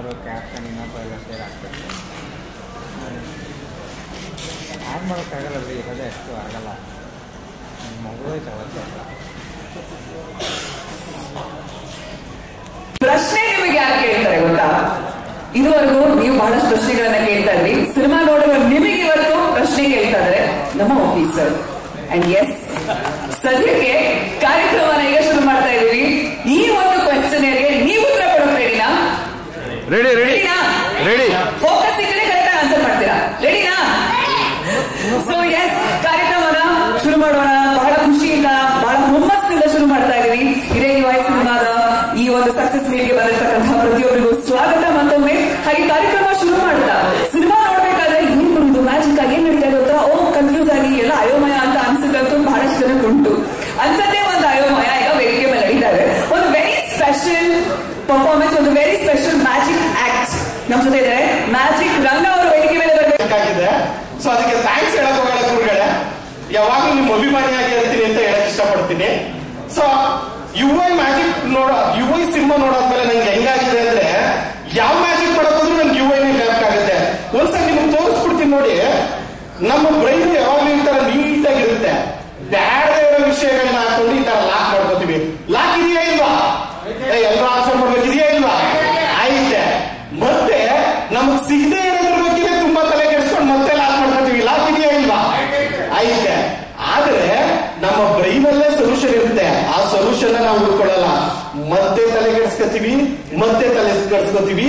ಅವರು ಕ್ಯಾಪ್ಟನ್ ಇನ್ನೊಬ್ಬ ಎಲ್ಲ ಸೇರ್ ಆಗ್ತಾರೆ. ಆ್ಯಡ್ ಮಾಡೋಕ್ಕಾಗಲ್ಲ ಬಿಡಿ, ಇರೋದೇ ಅಷ್ಟು ಆಗಲ್ಲ. ಮಗುವೇ ತಗೋತಾರೆ. ಪ್ರಶ್ನೆ ನಿಮಗೆ ಯಾರು ಕೇಳ್ತಾರೆ ಗೊತ್ತಾ? ಇದುವರೆಗೂ ನೀವು ಬಹಳಷ್ಟು ಪ್ರಶ್ನೆಗಳನ್ನ ಕೇಳ್ತಾ ಇದ್ರಿ. ಸಿನಿಮಾ ನೋಡುವ ನಿಮಗೆ ಇವತ್ತು ಪ್ರಶ್ನೆ ಕೇಳ್ತಾ ಇದ್ದಾರೆ ನಮ್ಮ ಆಫೀಸರ್. ಅಂಡ್ ಎಸ್, ಸದ್ಯಕ್ಕೆ ಕಾರ್ಯಕ್ರಮನ ಈಗ ಶುರು ಮಾಡ್ತಾ ಇದೀವಿ. ಈ ಒಂದು ಕ್ವೆಶ್ಚನ್ಗೆ ನೀವು ಉತ್ತರ ಕೊಡೋಕೆ ರೆಡಿನಾ? ರೆಡಿ. ಫೋಕಸ್ ಇದ್ರೆ ಕರೆಕ್ಟ್ ಆನ್ಸರ್ ಮಾಡ್ತೀರಾ. ರೆಡಿನಾ? ಸೊ ಎಸ್, ಕಾರ್ಯಕ್ರಮನ ಶುರು ಮಾಡೋಣ. ಬಹಳ ಖುಷಿಯಿಂದ, ಬಹಳ ಹುಮ್ಮಸ್ಸಿಂದ ಶುರು ಮಾಡ್ತಾ ಇದೀವಿ. ಇದೇ ವಾಯ್ಸ್ ಸಿನಿಮಾದ ಈ ಒಂದು ಸಕ್ಸಸ್ ಮೀಟ್ಗೆ ಬಂದಿರ್ತಕ್ಕಂತಹ ಪ್ರತಿಯೊಬ್ಬರಿಗೂ ಸ್ವಾಗತ ಮತ್ತೊಮ್ಮೆ. ಹಾಗೆ ಕಾರ್ಯಕ್ರಮ ಶುರು ಮಾಡ್ತಾ ಸಿನಿಮಾ ನೋಡ್ಬೇಕಾದ್ರೆ ಏನ್ ಬರುದು, ಮ್ಯಾಜಿಕ್ ಆಗಿ ಏನ್ ನಡೀತಾ ಗೊತ್ತಾ, ಕನ್ಫ್ಯೂಸ್ ಆಗಿ ಎಲ್ಲ ಅಯೋಮಯ ಅಂತ ಅನ್ಸುತ್ತಂತೂ ಬಹಳಷ್ಟು ಜನಕ್ಕೆ ಉಂಟು. ಅಂತದ್ದೇ ಒಂದು ಅಯೋಮಯ ಈಗ ವೇದಿಕೆ ಮೇಲೆ ನಡೀತಾ ಇದೆ. ಒಂದು ವೆರಿ ಸ್ಪೆಷಲ್ ಪರ್ಫಾರ್ಮೆನ್ಸ್, ಒಂದು ವೆರಿ ಸ್ಪೆಷಲ್ ಮ್ಯಾಜಿಕ್ ಆಕ್ಟ್ ನಮ್ ಜೊತೆ ಇದ್ದಾರೆ. ಮ್ಯಾಜಿಕ್ ರಂಗ ಅವರು ವೇದಿಕೆ ಮೇಲೆ ಬರಬೇಕಾಗಿದೆ. ಸೊ ಅದಕ್ಕೆ ಥ್ಯಾಂಕ್ಸ್ ಹೇಳಕ್ ಹೋಗಲ್ಲ ಗುರುಗಳೇ, ಯಾವಾಗಲೂ ನಿಮ್ಮ ಅಭಿಮಾನಿಯಾಗಿ ಇರ್ತೀನಿ ಅಂತ ಹೇಳಕ್ ಇಷ್ಟಪಡ್ತೀನಿ. ಸೊ ಯುವೈ ಮ್ಯಾಜಿಕ್ ಯುವೈ ಸಿನಿಮಾ ನೋಡಾದ್ಮೇಲೆ ನಂಗೆ ಹೆಂಗಾಗಿದೆ ಅಂದ್ರೆ, ಯಾವ ಮ್ಯಾಜಿಕ್ ಮಾಡಕ್ ಹೋದ್ರು ನನ್ಗೆ ಯುವೈನೇ ಬೇಕಾಗುತ್ತೆ. ಒಂದ್ಸಲ ನಿಮ್ಗೆ ತೋರಿಸ್ಬಿಡ್ತೀನಿ ನೋಡಿ. ನಮ್ಮ ಬ್ರೈನ್ ಯಾವಾಗಲೂ ಈ ತರ ನೀಟಾಗಿರುತ್ತೆ. ಬ್ಯಾಡ ವಿಷಯಗಳನ್ನ ಹಾಕೊಂಡು ಈ ತರ ಲಾಕ್ ಮಾಡ್ಕೋತೀವಿ. ಲಾಕ್ ಇದೆಯಾ ಇಲ್ವಾ? ಎಲ್ಲರೂ ಆನ್ಸರ್ ಮಾಡ್ಬೇಕು, ಇದೆಯಾ ಇಲ್ವಾ? ಐತೆ. ಮತ್ತೆ ನಮಗ್ ಸಿಗದೆ ಇರೋದ್ರ ಬಗ್ಗೆ ತುಂಬಾ ತಲೆ ಕೆಡಿಸ್ಕೊಂಡು ಮತ್ತೆ ಲಾಕ್ ಮಾಡ್ಕೋತೀವಿ. ಲಾಕ್ ಇದೆಯಾ ಇಲ್ವಾ? ಐತೆ. ಆದ್ರೆ ನಮ್ಮ ಬ್ರೈನ್ ಅಲ್ಲೇ ಸೊಲ್ಯೂಷನ್ ಇರುತ್ತೆ. ಆ ಸೊಲ್ಯೂಷನ್ ನಾವು ಹುಡ್ಕೊಳ್ಳಲ್ಲ, ಮತ್ತೆ ತಲೆ ಕೆಡಿಸ್ಕೊತೀವಿ, ಮತ್ತೆ ತಲೆ ಕೆಡಿಸ್ಕೊತೀವಿ.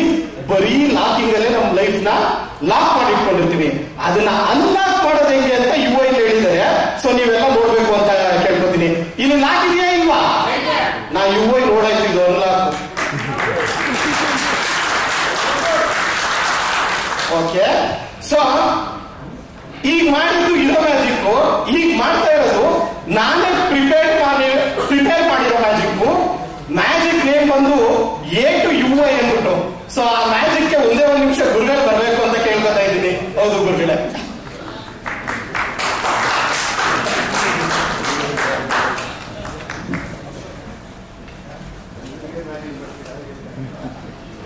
ಬರೀ ಲಾಕಿಂಗ್ ಅಲ್ಲೇ ನಮ್ಮ ಲೈಫ್ ನ ಲಾಕ್ ಮಾಡಿ ಇಟ್ಕೊಂಡಿರ್ತೀವಿ. ಅದನ್ನ ಅನ್ಲಾಕ್ ಮಾಡೋದು ಹೆಂಗೆ ಅಂತ ಯುವೈ ಹೇಳಿದ್ದಾರೆ. ಸೊ ನೀವೆಲ್ಲ ನೋಡ್ಬೇಕು ಅಂತ ಕೇಳ್ಕೊತೀನಿ. ಇಲ್ಲಿ ಲಾಕ್ ಇದೆಯಾ ಇಲ್ವಾ? ನಾ ಯುವೈ ನೋಡಾಯ್ತಿದ್ದು ಅನ್ಲಾಕ್. ಓಕೆ. ಸೊ ಈಗ ಮಾಡಿದ್ದು ಇರೋ ಮ್ಯಾಜಿಕ್, ಈಗ ಮಾಡ್ತಾ ಇರೋದು ನಾನೇ ಪ್ರಿಪೇರ್ ಮಾಡಿರೋ ಮ್ಯಾಜಿಕ್. ಮ್ಯಾಜಿಕ್ ನೇಮ್ ಬಂದು ಎ ಟು ಯುವೈ ಅಂದ್ಬಿಟ್ಟು. ಸೊ ಆ ಮ್ಯಾಜಿಕ್ಗೆ ಒಂದೇ ಒಂದು ನಿಮಿಷ ಗುರುಗಳು ಬರ್ಬೇಕು ಅಂತ ಕೇಳ್ಕೊತಾ ಇದ್ದೀನಿ. ಹೌದು ಗುರುಗಳೇ.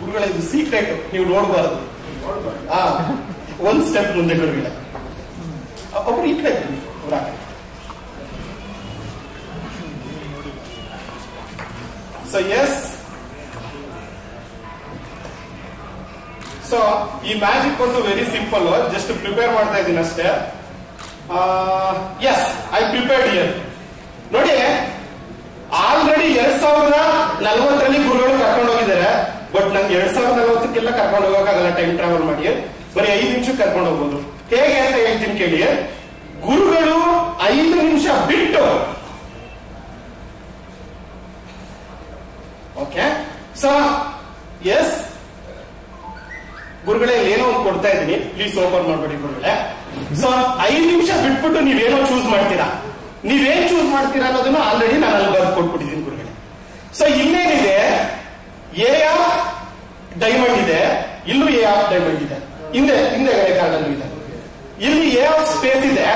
ಗುರುಗಳೇ, ಇದು ಸೀಕ್ರೆಟ್, ನೀವು ನೋಡ್ಬಾರ್ದು. ಒಂದ್ ಸ್ಟೆಪ್ ಮುಂದೆ ಗುರುಗಳೇ. ಒಬ್ರು ಈ ಕಡೆ ಸೊ ಎಸ್, ಸೊ ಈ ಮ್ಯಾಜಿಕ್ ಒಂದು ವೆರಿ ಸಿಂಪಲ್. ಜಸ್ಟ್ ಪ್ರಿಪೇರ್ ಮಾಡ್ತಾ ಇದ್ದೀನಿ ಅಷ್ಟೇ. Yes, I prepared here. ನೋಡಿ, ಆಲ್ರೆಡಿ 2040 ಗುರುಗಳು ಕರ್ಕೊಂಡು ಹೋಗಿದ್ದಾರೆ. ಬಟ್ ನಂಗೆ 2040 ಕರ್ಕೊಂಡು ಹೋಗಕ್ಕಾಗಲ್ಲ. ಟೈಮ್ ಟ್ರಾವೆಲ್ ಮಾಡಿ ಬರೀ 5 ನಿಮಿಷಕ್ಕೆ ಕರ್ಕೊಂಡು ಹೋಗ್ಬೋದು. ಹೇಗೆ ಅಂತ ಹೇಳ್ತೀನಿ ಕೇಳಿ. ಗುರುಗಳು 5 ನಿಮಿಷ ಬಿಟ್ಟು, ಓಕೆ. ಸೊ ಎಸ್ ಗುರುಗಳೇ, ಏನೋ ಒಂದು ಕೊಡ್ತಾ ಇದ್ದೀನಿ, ಪ್ಲೀಸ್ ಓಪನ್ ಮಾಡ್ಬೇಡಿ ಗುರುಗಳೇ. ಸೊ 5 ನಿಮಿಷ ಬಿಟ್ಬಿಟ್ಟು ನೀವೇನೋ ಚೂಸ್ ಮಾಡ್ತೀರಾ. ನೀವೇನ್ ಚೂಸ್ ಮಾಡ್ತೀರಾ ಅನ್ನೋದನ್ನ ಆಲ್ರೆಡಿ ನಾನು ಅಲ್ಲಿ ಬರ್ದು ಕೊಟ್ಬಿಟ್ಟಿದ್ದೀನಿ ಗುರುಗಳೇ. ಸೊ ಇಲ್ಲೇನಿದೆ, ಎ ಆಫ್ ಡೈಮಂಡ್ ಇದೆ, ಇಲ್ಲೂ ಎ ಆಫ್ ಡೈಮಂಡ್ ಇದೆ, ಹಿಂದೆಗಡೆ ಕಾರ್ಡಲ್ಲೂ ಇದೆ. ಇಲ್ಲಿ ಎ ಆಫ್ ಸ್ಪೇಸ್ ಇದೆ,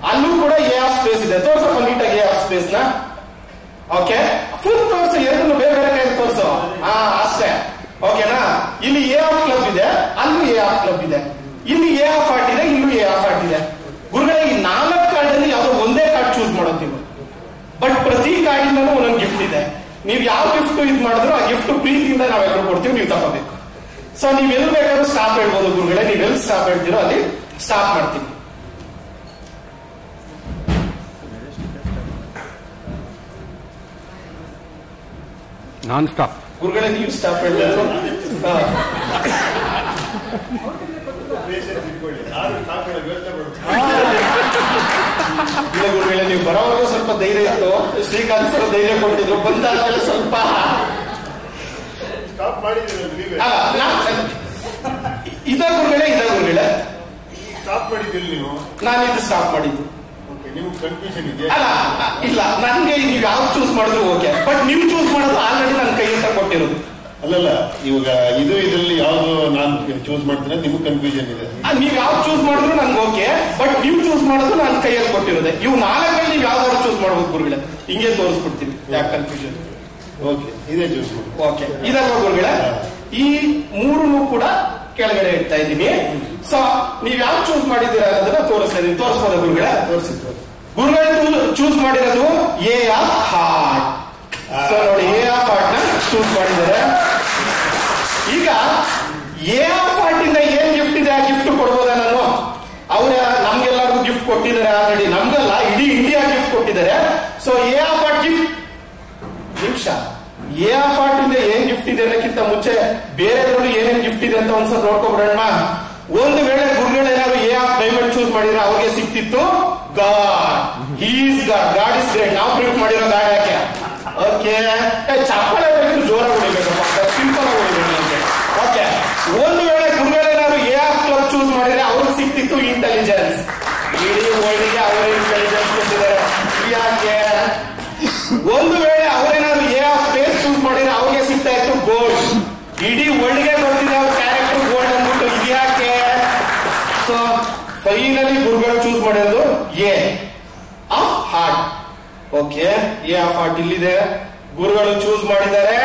ಅಲ್ಲೂ ಕೂಡ ಎ ಆಫ್ ಸ್ಪೇಸ್ ಇದೆ. ತೋರ್ಸಪ್ಪ ನೀಟಾಗಿ ಎ ಆಫ್ ಸ್ಪೇಸ್ ನ. ಓಕೆ, ಫುಲ್ ತೋರ್ಸು, ಎರಡನ್ನು ಬೇರೆ ಬೇರೆ ಕೈ ತೋರ್ಸು. ಅಷ್ಟೇ, ಓಕೆನಾ? ಇಲ್ಲಿ ಎ ಆಫ್ ಕ್ಲಬ್ ಇದೆ, ಅಲ್ಲೂ ಎ ಆಫ್ ಕ್ಲಬ್ ಇದೆ. ಇಲ್ಲಿ ಎ ಆಫ್ ಆರ್ಟ್ ಇದೆ, ಇಲ್ಲೂ ಎ ಆಫ್ ಆರ್ಟ್ ಇದೆ. ಗುರುಗಳೇ, ಈ 4 ಕಾರ್ಡಲ್ಲಿ ಯಾವ್ದೋ ಒಂದೇ ಕಾರ್ಡ್ ಚೂಸ್ ಮಾಡೋದು ನೀವು. ಬಟ್ ಪ್ರತಿ ಕಾರ್ಡಿಂದನೂ ಒಂದೊಂದು ಗಿಫ್ಟ್ ಇದೆ. ನೀವು ಯಾವ ಗಿಫ್ಟ್ ಇದು ಮಾಡಿದ್ರು ಆ ಗಿಫ್ಟ್ ಪ್ರೀತಿಯಿಂದ ನಾವೆಲ್ಲರೂ ಕೊಡ್ತೀವಿ, ನೀವು ತಗೋಬೇಕು. ಸೊ ನೀವೆಲ್ಲಿ ಬೇಕಾದ್ರೂ ಸ್ಟಾಪ್ ಹೇಳ್ಬೋದು ಗುರುಗಳೇ. ನೀವೆಲ್ಲಿ ಸ್ಟಾಪ್ ಹೇಳ್ತೀರೋ ಅಲ್ಲಿ ಸ್ಟಾಪ್ ಮಾಡ್ತೀವಿ. Non stop. ಗುರುಗಳೇ, ನೀವು ಸ್ಟಾಪ್ ಹೇಳ್ಬೇಕು. ಇಲ್ಲ ಗುರುಗಳೇ, ನೀವು ಬರೋವರೆಗೂ ಸ್ವಲ್ಪ ಧೈರ್ಯ ಇತ್ತು. ಶ್ರೀಕಾಂತ್ ಸರ್ ಧೈರ್ಯ ಕೊಟ್ಟಿದ್ರು, ಬಂದಾದ್ಮೇಲೆ ಸ್ವಲ್ಪ ಇದ ಗುರುಗಳೇ. ಸ್ಟಾಪ್ ಮಾಡಿದ್ದಿಲ್ಲ ನೀವು? ನಾನು ಇದು ಸ್ಟಾಪ್ ಮಾಡಿದ್ದು. ನಿಮ್ಗೆ ಕನ್ಫ್ಯೂಷನ್ ಇದೆ? ಅಲ್ಲ, ಇಲ್ಲ, ನನ್ಗೆ ನೀವು ಯಾವ್ದು ಚೂಸ್ ಮಾಡಿದ್ರು ಓಕೆ. ಬಟ್ ನೀವು ಚೂಸ್ ಮಾಡೋದು ಆಲ್ರೆಡಿ ನನ್ನ ಕೈ ಹತ್ರ ಕೊಟ್ಟಿರೋದು. ಅಲ್ಲಲ್ಲ, ಇವಾಗ ಇದರಲ್ಲಿ ಯಾವ್ದು ನಾನು ಚೂಸ್ ಮಾಡ್ತೀನಿ ನಿಮ್ಗೆ ಕನ್ಫ್ಯೂಷನ್ ಇದೆ. ನೀವು ಯಾವ್ದು ಚೂಸ್ ಮಾಡಿದ್ರು ನನ್ಗೆ ಓಕೆ. ಬಟ್ ನೀವು ಚೂಸ್ ಮಾಡೋದು ನನ್ನ ಕೈಯಲ್ಲಿ ಕೊಟ್ಟಿರೋದೆ. ಇವು 4 ನೀವು ಯಾವ್ದಾದ್ರು ಚೂಸ್ ಮಾಡ್ಬೋದು ಗುರುಗಳೇ. ಹಿಂಗೆ ತೋರಿಸ್ಬಿಡ್ತೀನಿ, ಯಾಕೆ ಕನ್ಫ್ಯೂಷನ್. ಓಕೆ, ಇದೇ ಚೂಸ್ ಮಾಡಿ. ಓಕೆ, ಇದಲ್ವಾ ಗುರುಗಳೇ? ಈ ಮೂರನ್ನು ಕೂಡ ಕೆಳಗಡೆ ಇಡ್ತಾ ಇದ್ದೀನಿ. ಸೊ ನೀವ್ ಯಾವ ಚೂಸ್ ಮಾಡಿದ್ದೀರಾ ಅನ್ನೋದನ್ನ ತೋರಿಸ್ತಾ ಇದೀನಿ. ತೋರಿಸ್ಬೋದ ಗುರುಗಳೇ? ತೋರಿಸಿದ್ರು ಗುರುಗಳು ಚೂಸ್ ಮಾಡಿರೋದು ಎ ಆಫ್ ಹಾರ್ಟ್. ಸೊ ನೋಡಿ, ಎ ಆಫ್ ಹಾರ್ಟ್ ನ ಚೂಸ್ ಮಾಡಿದ್ದಾರೆ. ಈಗ ಎ ಆಫ್ ಹಾರ್ಟ್ ಇಂದ ಏನ್ ಗಿಫ್ಟ್ ಇದೆ, ಆ ಗಿಫ್ಟ್ ಕೊಡ್ಬೋದಾ ನಾನು? ಅವ್ರ ನಮ್ಗೆಲ್ಲರಿಗೂ ಗಿಫ್ಟ್ ಕೊಟ್ಟಿದ್ದಾರೆ ಆಲ್ರೆಡಿ, ನಮ್ಗಲ್ಲ ಇಡೀ ಇಂಡಿಯಾ ಗಿಫ್ಟ್ ಕೊಟ್ಟಿದ್ದಾರೆ. So A of heart gift ನಿಮಿಷ, ಎ ಆಫ್ ಹಾರ್ಟ್ ಇಂದ ಏನ್ ಗಿಫ್ಟ್ ಇದೆ ಅನ್ನಕ್ಕಿಂತ ಮುಂಚೆ ಬೇರೆದ್ರಲ್ಲಿ ಏನೇನ್ ಗಿಫ್ಟ್ ಇದೆ ಅಂತ ಒಂದ್ಸಲ ನೋಡ್ಕೊಬಿಡೋಣ. ಒಂದು ವೇಳೆ ಗುರುಗಳೇನಾದ್ರು ಎ ಆಫ್ ಡೈಮಂಡ್ ಚೂಸ್ ಮಾಡಿದ್ರೆ ಅವ್ರಿಗೆ ಸಿಕ್ತಿತ್ತು god. He is god, god is great. ನಾವು ಪ್ರಿಂಟ್ ಮಾಡಿರೋ ಗಾಡ್ ಯಾಕೆ? ಓಕೆ, ಚಪ್ಪಳೆ ಹೊಡಿದ್ರು ಜೋರ ಹೊಡಿಬೇಕಪ್ಪ, ಸಿಂಪಲ್ ಆಗಿ ಹೊಡಿಬೇಕು. ಓಕೆ, ಒಂದು ವೇಳೆ ಗುರುಗಳೇನಾದ್ರು ಎ ಆಫ್ ಕ್ಲಬ್ ಚೂಸ್ ಮಾಡಿದ್ರೆ ಅವ್ರಿಗೆ ಸಿಕ್ತಿತ್ತು ಇಂಟೆಲಿಜೆನ್ಸ್. ಇಡೀ ವರ್ಲ್ಡ್ಗೆ ಅವರೇ ಇಂಟೆಲಿಜೆನ್ಸ್ ಕೊಟ್ಟಿದ್ದಾರೆ. ಯಾಕೆ? ಒಂದು ವೇಳೆ ಅವರೇನಾದ್ರು ಎ ಆಫ್ ಸ್ಪೇಸ್ ಚೂಸ್ ಮಾಡಿದ್ರೆ ಅವ್ರಿಗೆ ಸಿಗ್ತಾ ಇತ್ತು ಗೋಲ್ಡ್. ಇಡೀ ವರ್ಲ್ಡ್ಗೆ ಬರ್ತಿದೆ ಅವ್ರ ಕ್ಯಾರೆಕ್ಟರ್ ಗೋಲ್ಡ್ ಅಂದ್ಬಿಟ್ಟು. ಇದ್ಯಾಕೆ? ಸೊ ಫೈನಲಿ ಗುರುಗಳು ಚೂಸ್ ಮಾಡಿರೋದು A of heart. Okay, A of heart ಇಲ್ಲಿದೆ, ಗುರುಗಳು ಚೂಸ್ ಮಾಡಿದ್ದಾರೆ.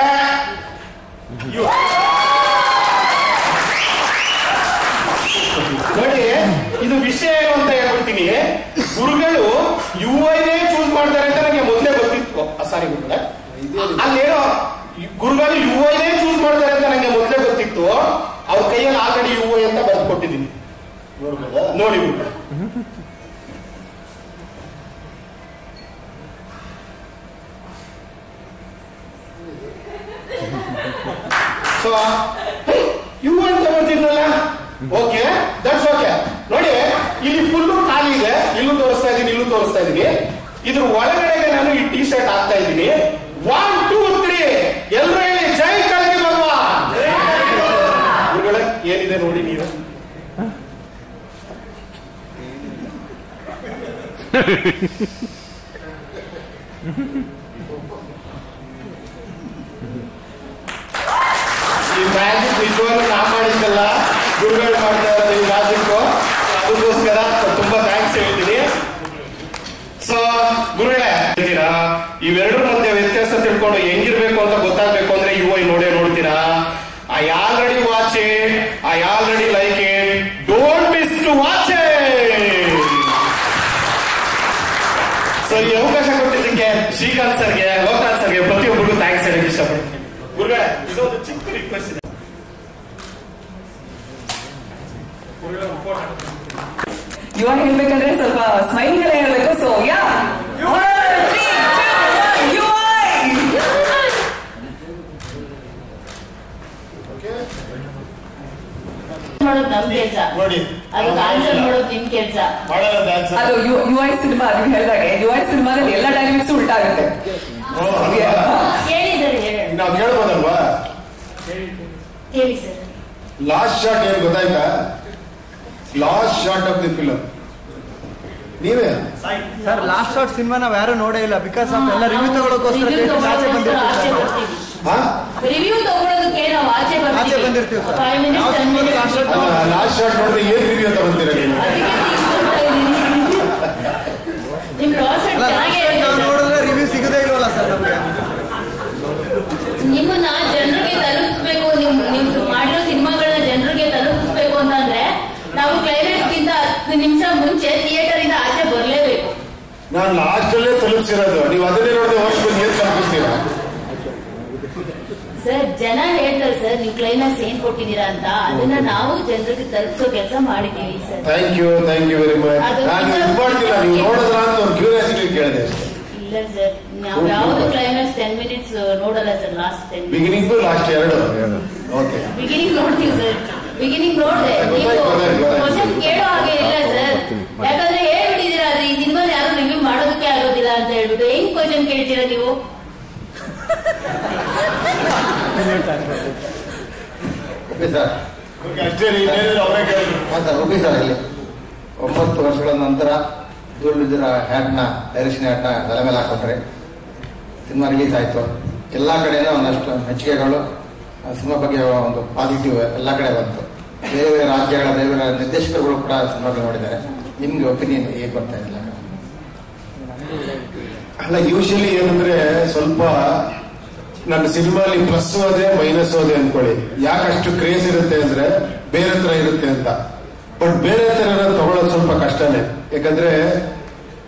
ನೋಡಿ, ಇದು ವಿಷಯ ಏನು ಅಂತ ಹೇಳ್ಬಿಡ್ತೀನಿ. ಗುರುಗಳು ಯುಐನೇ ಚೂಸ್ ಮಾಡ್ತಾರೆ ಅಂತ ನನಗೆ ಮೊದಲೇ ಗೊತ್ತಿತ್ತು. ಸಾರಿ ಗುರುಗಳೇ, ಅಲ್ಲೇನೋ ಗುರುಗಳು ಯುಐನೇ ಚೂಸ್ ಮಾಡ್ತಾರೆ ಅಂತ ನನಗೆ ಮೊದಲೇ ಗೊತ್ತಿತ್ತು. ಅವ್ರ ಕೈಯಲ್ಲಿ ಆಲ್ರೆಡಿ ಯುಐ ಅಂತ ಬರೆದು ಕೊಟ್ಟಿದ್ದೀನಿ, ನೋಡಿ ಗುರುಗಳು. ಸೊ ಯುಐ ಅಂತ ಬರ್ತಿದ್ನಲ್ಲ. Okay, that's okay. ನೋಡಿ, ಇಲ್ಲಿ ಫುಲ್ಲು ಖಾಲಿ ಇದೆ. ಇಲ್ಲೂ ತೋರಿಸ್ತಾ ಇದ್ದೀನಿ, ಇಲ್ಲೂ ತೋರಿಸ್ತಾ ಇದ್ದೀನಿ. ಇದ್ರ ಒಳಗಡೆಗೆ ನಾನು ಈ ಟಿ ಶರ್ಟ್ ಹಾಕ್ತಾ ಇದ್ದೀನಿ. 1 2 3 ಎಲ್ಲರೂ ಹೇಳಿ ಜೈ ಕಲ್ಕಿ ಭಗವಾನ್. ಗುರುಗಳೇ, ಏನಿದೆ ನೋಡಿ ನೀವು. ಈ ಮ್ಯಾಜಿಕ್ ನಿಜವಾಗ್ಲೂ ನಾ ಮಾಡಿದ್ದಲ್ಲ, ಗುರುಗಳು ಮಾಡ್ತಾ ಇರೋದು ಈ ಮ್ಯಾಜಿಕ್. ಅದಕ್ಕೋಸ್ಕರ ತುಂಬಾ ಥ್ಯಾಂಕ್ಸ್ ಹೇಳ್ತೀನಿ. ಸೊ ಗುರುಗಳೇ, ಹೇಳ್ತೀರಾ ಇವೆರಡರ ಮಧ್ಯೆ ವ್ಯತ್ಯಾಸ ತಿಳ್ಕೊಂಡು ಹೆಂಗಿರ್ಬೇಕು ಅಂತ ಗೊತ್ತಾಗ್ಬೇಕು ಅಂದ್ರೆ ಯುಐ ನೋಡ್ತೀರಾ. I already watch it, I already like it, don't miss to watch it. So ಈ ಅವಕಾಶ ಕೊಟ್ಟಿದ್ದಕ್ಕೆ ಶ್ರೀಕಾಂತ್ ಸರ್ಗೆ, ಲೋಕನಾಥ್ ಸರ್ಗೆ, ಪ್ರತಿಯೊಬ್ಬರಿಗೂ ಥ್ಯಾಂಕ್ಸ್ ಹೇಳಕ್ಕೆ ಇಷ್ಟಪಡ್ತೀನಿ. ಗುರುಗಳೇ, ಇದೊಂದು ಚಿಕ್ಕ ರಿಕ್ವೆಸ್ಟ್ ಇದೆ. ಯುವ ಹೇಳ್ಬೇಕಂದ್ರೆ ಸ್ವಲ್ಪ ಸ್ಮೈಲಿಂಗ್ ಎಲ್ಲ ಹೇಳ್ಬೇಕು. ಸೊ ಯಾ ಮಾಡೋದು ನಮ್ ಕೆಲ್ಸ, ಅದಕ್ಕೆ ಆನ್ಸರ್ ಮಾಡೋದು ನಿಮ್ ಕೆಲ್ಸ. ಅದು ಯುಐ ಸಿನಿಮಾ ನೀವು ಹೇಳಿದಾಗೆ ಯುಐ ಸಿನಿಮಾದಲ್ಲಿ ಎಲ್ಲ ಡೈನಾಮಿಕ್ಸ್ ಉಲ್ಟಾ ಆಗುತ್ತೆ. ಹೇಳಿ ಸರ್, ಹೇಳಿ. ನಾವು ಕೇಳ್ಬೋದಲ್ವಾ? ಹೇಳಿ ಸರ್. ಲಾಸ್ಟ್ ಶಾಟ್ ಏನ್ ಗೊತ್ತಾಯ್ತಾ? Last shot of the film ನೀವೇ ಸರ್. ಲಾಸ್ಟ್ ಶಾಟ್ ಸಿನಿಮಾ ನಾವ್ ಯಾರು ನೋಡೇ ಇಲ್ಲ. ಬಿಕಾಸ್ ಆಫ್ ಎಲ್ಲ ರಿವ್ಯೂ ತಗೊಳ್ಳೋಕೋಸ್ಕರ ರಿವ್ಯೂ ತಗೊಳ್ಳೋದಕ್ಕೆ ನಾವು ಆಚೆ ಬಂದಿರ್ತೀವಿ sir. 5 minutes 10 minutes last shot ನೋಡಿದ್ರೆ ಏನ್ ರಿವ್ಯೂ ತಗೊಂತೀರಾ ನೀವು? ನಿಮ್ ಲಾಸ್ಟ್ ಶಾಟ್ ಚೆನ್ನಾಗಿ ನೋಡಿದ್ರೆ ರಿವ್ಯೂ ಸಿಗದೇ ಇಲ್ವಲ್ಲ ಸರ್ ನಮ್ಗೆ. ನಿಮ್ಮನ್ನ ಜನರಿಗೆ ತಲುಪಿಸ್ಬೇಕು, ನೀವು ಮಾಡಿರೋ ಸಿನಿಮಾಗಳನ್ನ ಜನರಿಗೆ ತಲುಪಿಸ್ಬೇಕು ಅಂತಂದ್ರೆ ನಾವು ಕ್ಲೈಮ್ಯಾಕ್ಸ್ ಗಿಂತ 10 ನಿಮಿಷ ಮುಂಚೆ ಥಿಯೇಟರ್ ಇಂದ ಆಚೆ ಬರ್ಲೇಬೇಕು. ನಾನು ಲಾಸ್ಟ್ ಅಲ್ಲೇ ತಲುಪಿಸಿರೋದು, ನೀವು ಅದನ್ನೇ ನೋಡಿದ್ರೆ ವರ್ಷ ಏನ್ ತಲುಪಿಸ್ತೀರಾ ಸರ್? ಜನ ಹೇಳ್ತಾರೆ ಸರ್, ನೀವು ಕ್ಲೈಮ್ಯಾಕ್ಸ್ ಏನ್ ಕೊಟ್ಟಿದ್ದೀರಾ ಅಂತ, ಅದನ್ನ ನಾವು ಜನರಿಗೆ ತಲುಪಿಸೋ ಕೆಲಸ ಮಾಡಿದ್ದೀವಿ sir. Thank you very much. ನಾನು ಇದು ಮಾಡ್ತಿಲ್ಲ, ನೀವು ನೋಡಿದ್ರ ಅಂತ ಒಂದು ಕ್ಯೂರಿಯಾಸಿಟಿ ಕೇಳಿದೆ. ಇಲ್ಲ ಸರ್, ನಾವು ಯಾವ್ದು ಕ್ಲೈಮ್ಯಾಕ್ಸ್ 10 minutes ನೋಡಲ್ಲ sir. Last 10 minutes beginning last ಎರಡು. ಓಕೆ, ಬಿಗಿನಿಂಗ್ ನೋಡ್ತೀವಿ ಸರ್. ಬಿಗಿನಿಂಗ್ ನೋಡ್ದೆ, ನೀವು ಕ್ವಶನ್ ಕೇಳೋ ಹಾಗೆ ಇಲ್ಲ ಸರ್. ಯಾಕಂದ್ರೆ ಹೇಳ್ಬಿಟ್ಟಿದ್ದೀರಾ ಅದು ಈ ಸಿನಿಮಾ ಯಾರು ರಿವ್ಯೂ ಮಾಡೋದಕ್ಕೆ ಆಗೋದಿಲ್ಲ ಅಂತ ಹೇಳ್ಬಿಟ್ಟು ಹೆಂಗ್ ಕ್ವಶನ್ ಕೇಳ್ತೀರಾ ನೀವು? ಸರ್ ಅಷ್ಟೇ ಅವರೇ ಕೇಳಿ. ಸರ್ ಸರ್ ಇಲ್ಲಿ 9 ವರ್ಷಗಳ ನಂತರ ದುರ್ಬಿದ್ದಿರ ಹ್ಯಾಟ್ನ ಡೈರೆಕ್ಷನ್ ಹ್ಯಾಟ್ನ ತಲೆ ಮೇಲೆ ಹಾಕೊಂಡ್ರೆ ಸಿನಿಮಾ ರಿಲೀಸ್ ಆಯಿತು. ಎಲ್ಲ ಕಡೆಯಿಂದ ಒಂದಷ್ಟು ಮೆಚ್ಚುಗೆಗಳು ಸಿನಿಮಾ ಬಗ್ಗೆ ಒಂದು ಪಾಸಿಟಿವ್ ಎಲ್ಲ ಕಡೆ ಬಂತು. ಬೇರೆ ಬೇರೆ ರಾಜ್ಯಗಳ ಬೇರೆ ಬೇರೆ ನಿರ್ದೇಶಕರುಗಳು ಕೂಡ ಸಿನಿಮಾಗಳು ನೋಡಿದ್ದಾರೆ. ನಿಮ್ಗೆ ಒಪಿನಿಯನ್ ಹೇಗೆ ಬರ್ತಾ ಇಲ್ಲ? ಅಲ್ಲ, ಯೂಶಲಿ ಏನಂದ್ರೆ ಸ್ವಲ್ಪ ನನ್ನ ಸಿನಿಮಾಲಿ ಪ್ಲಸ್ ಅದೇ ಮೈನಸ್ ಅದೇ ಅನ್ಕೊಳ್ಳಿ. ಯಾಕಷ್ಟು ಕ್ರೇಜ್ ಇರುತ್ತೆ ಅಂದ್ರೆ ಬೇರೆ ತರ ಇರುತ್ತೆ ಅಂತ. ಬಟ್ ಬೇರೆ ತರ ತಗೊಳ್ಳೋದು ಸ್ವಲ್ಪ ಕಷ್ಟನೇ. ಯಾಕಂದ್ರೆ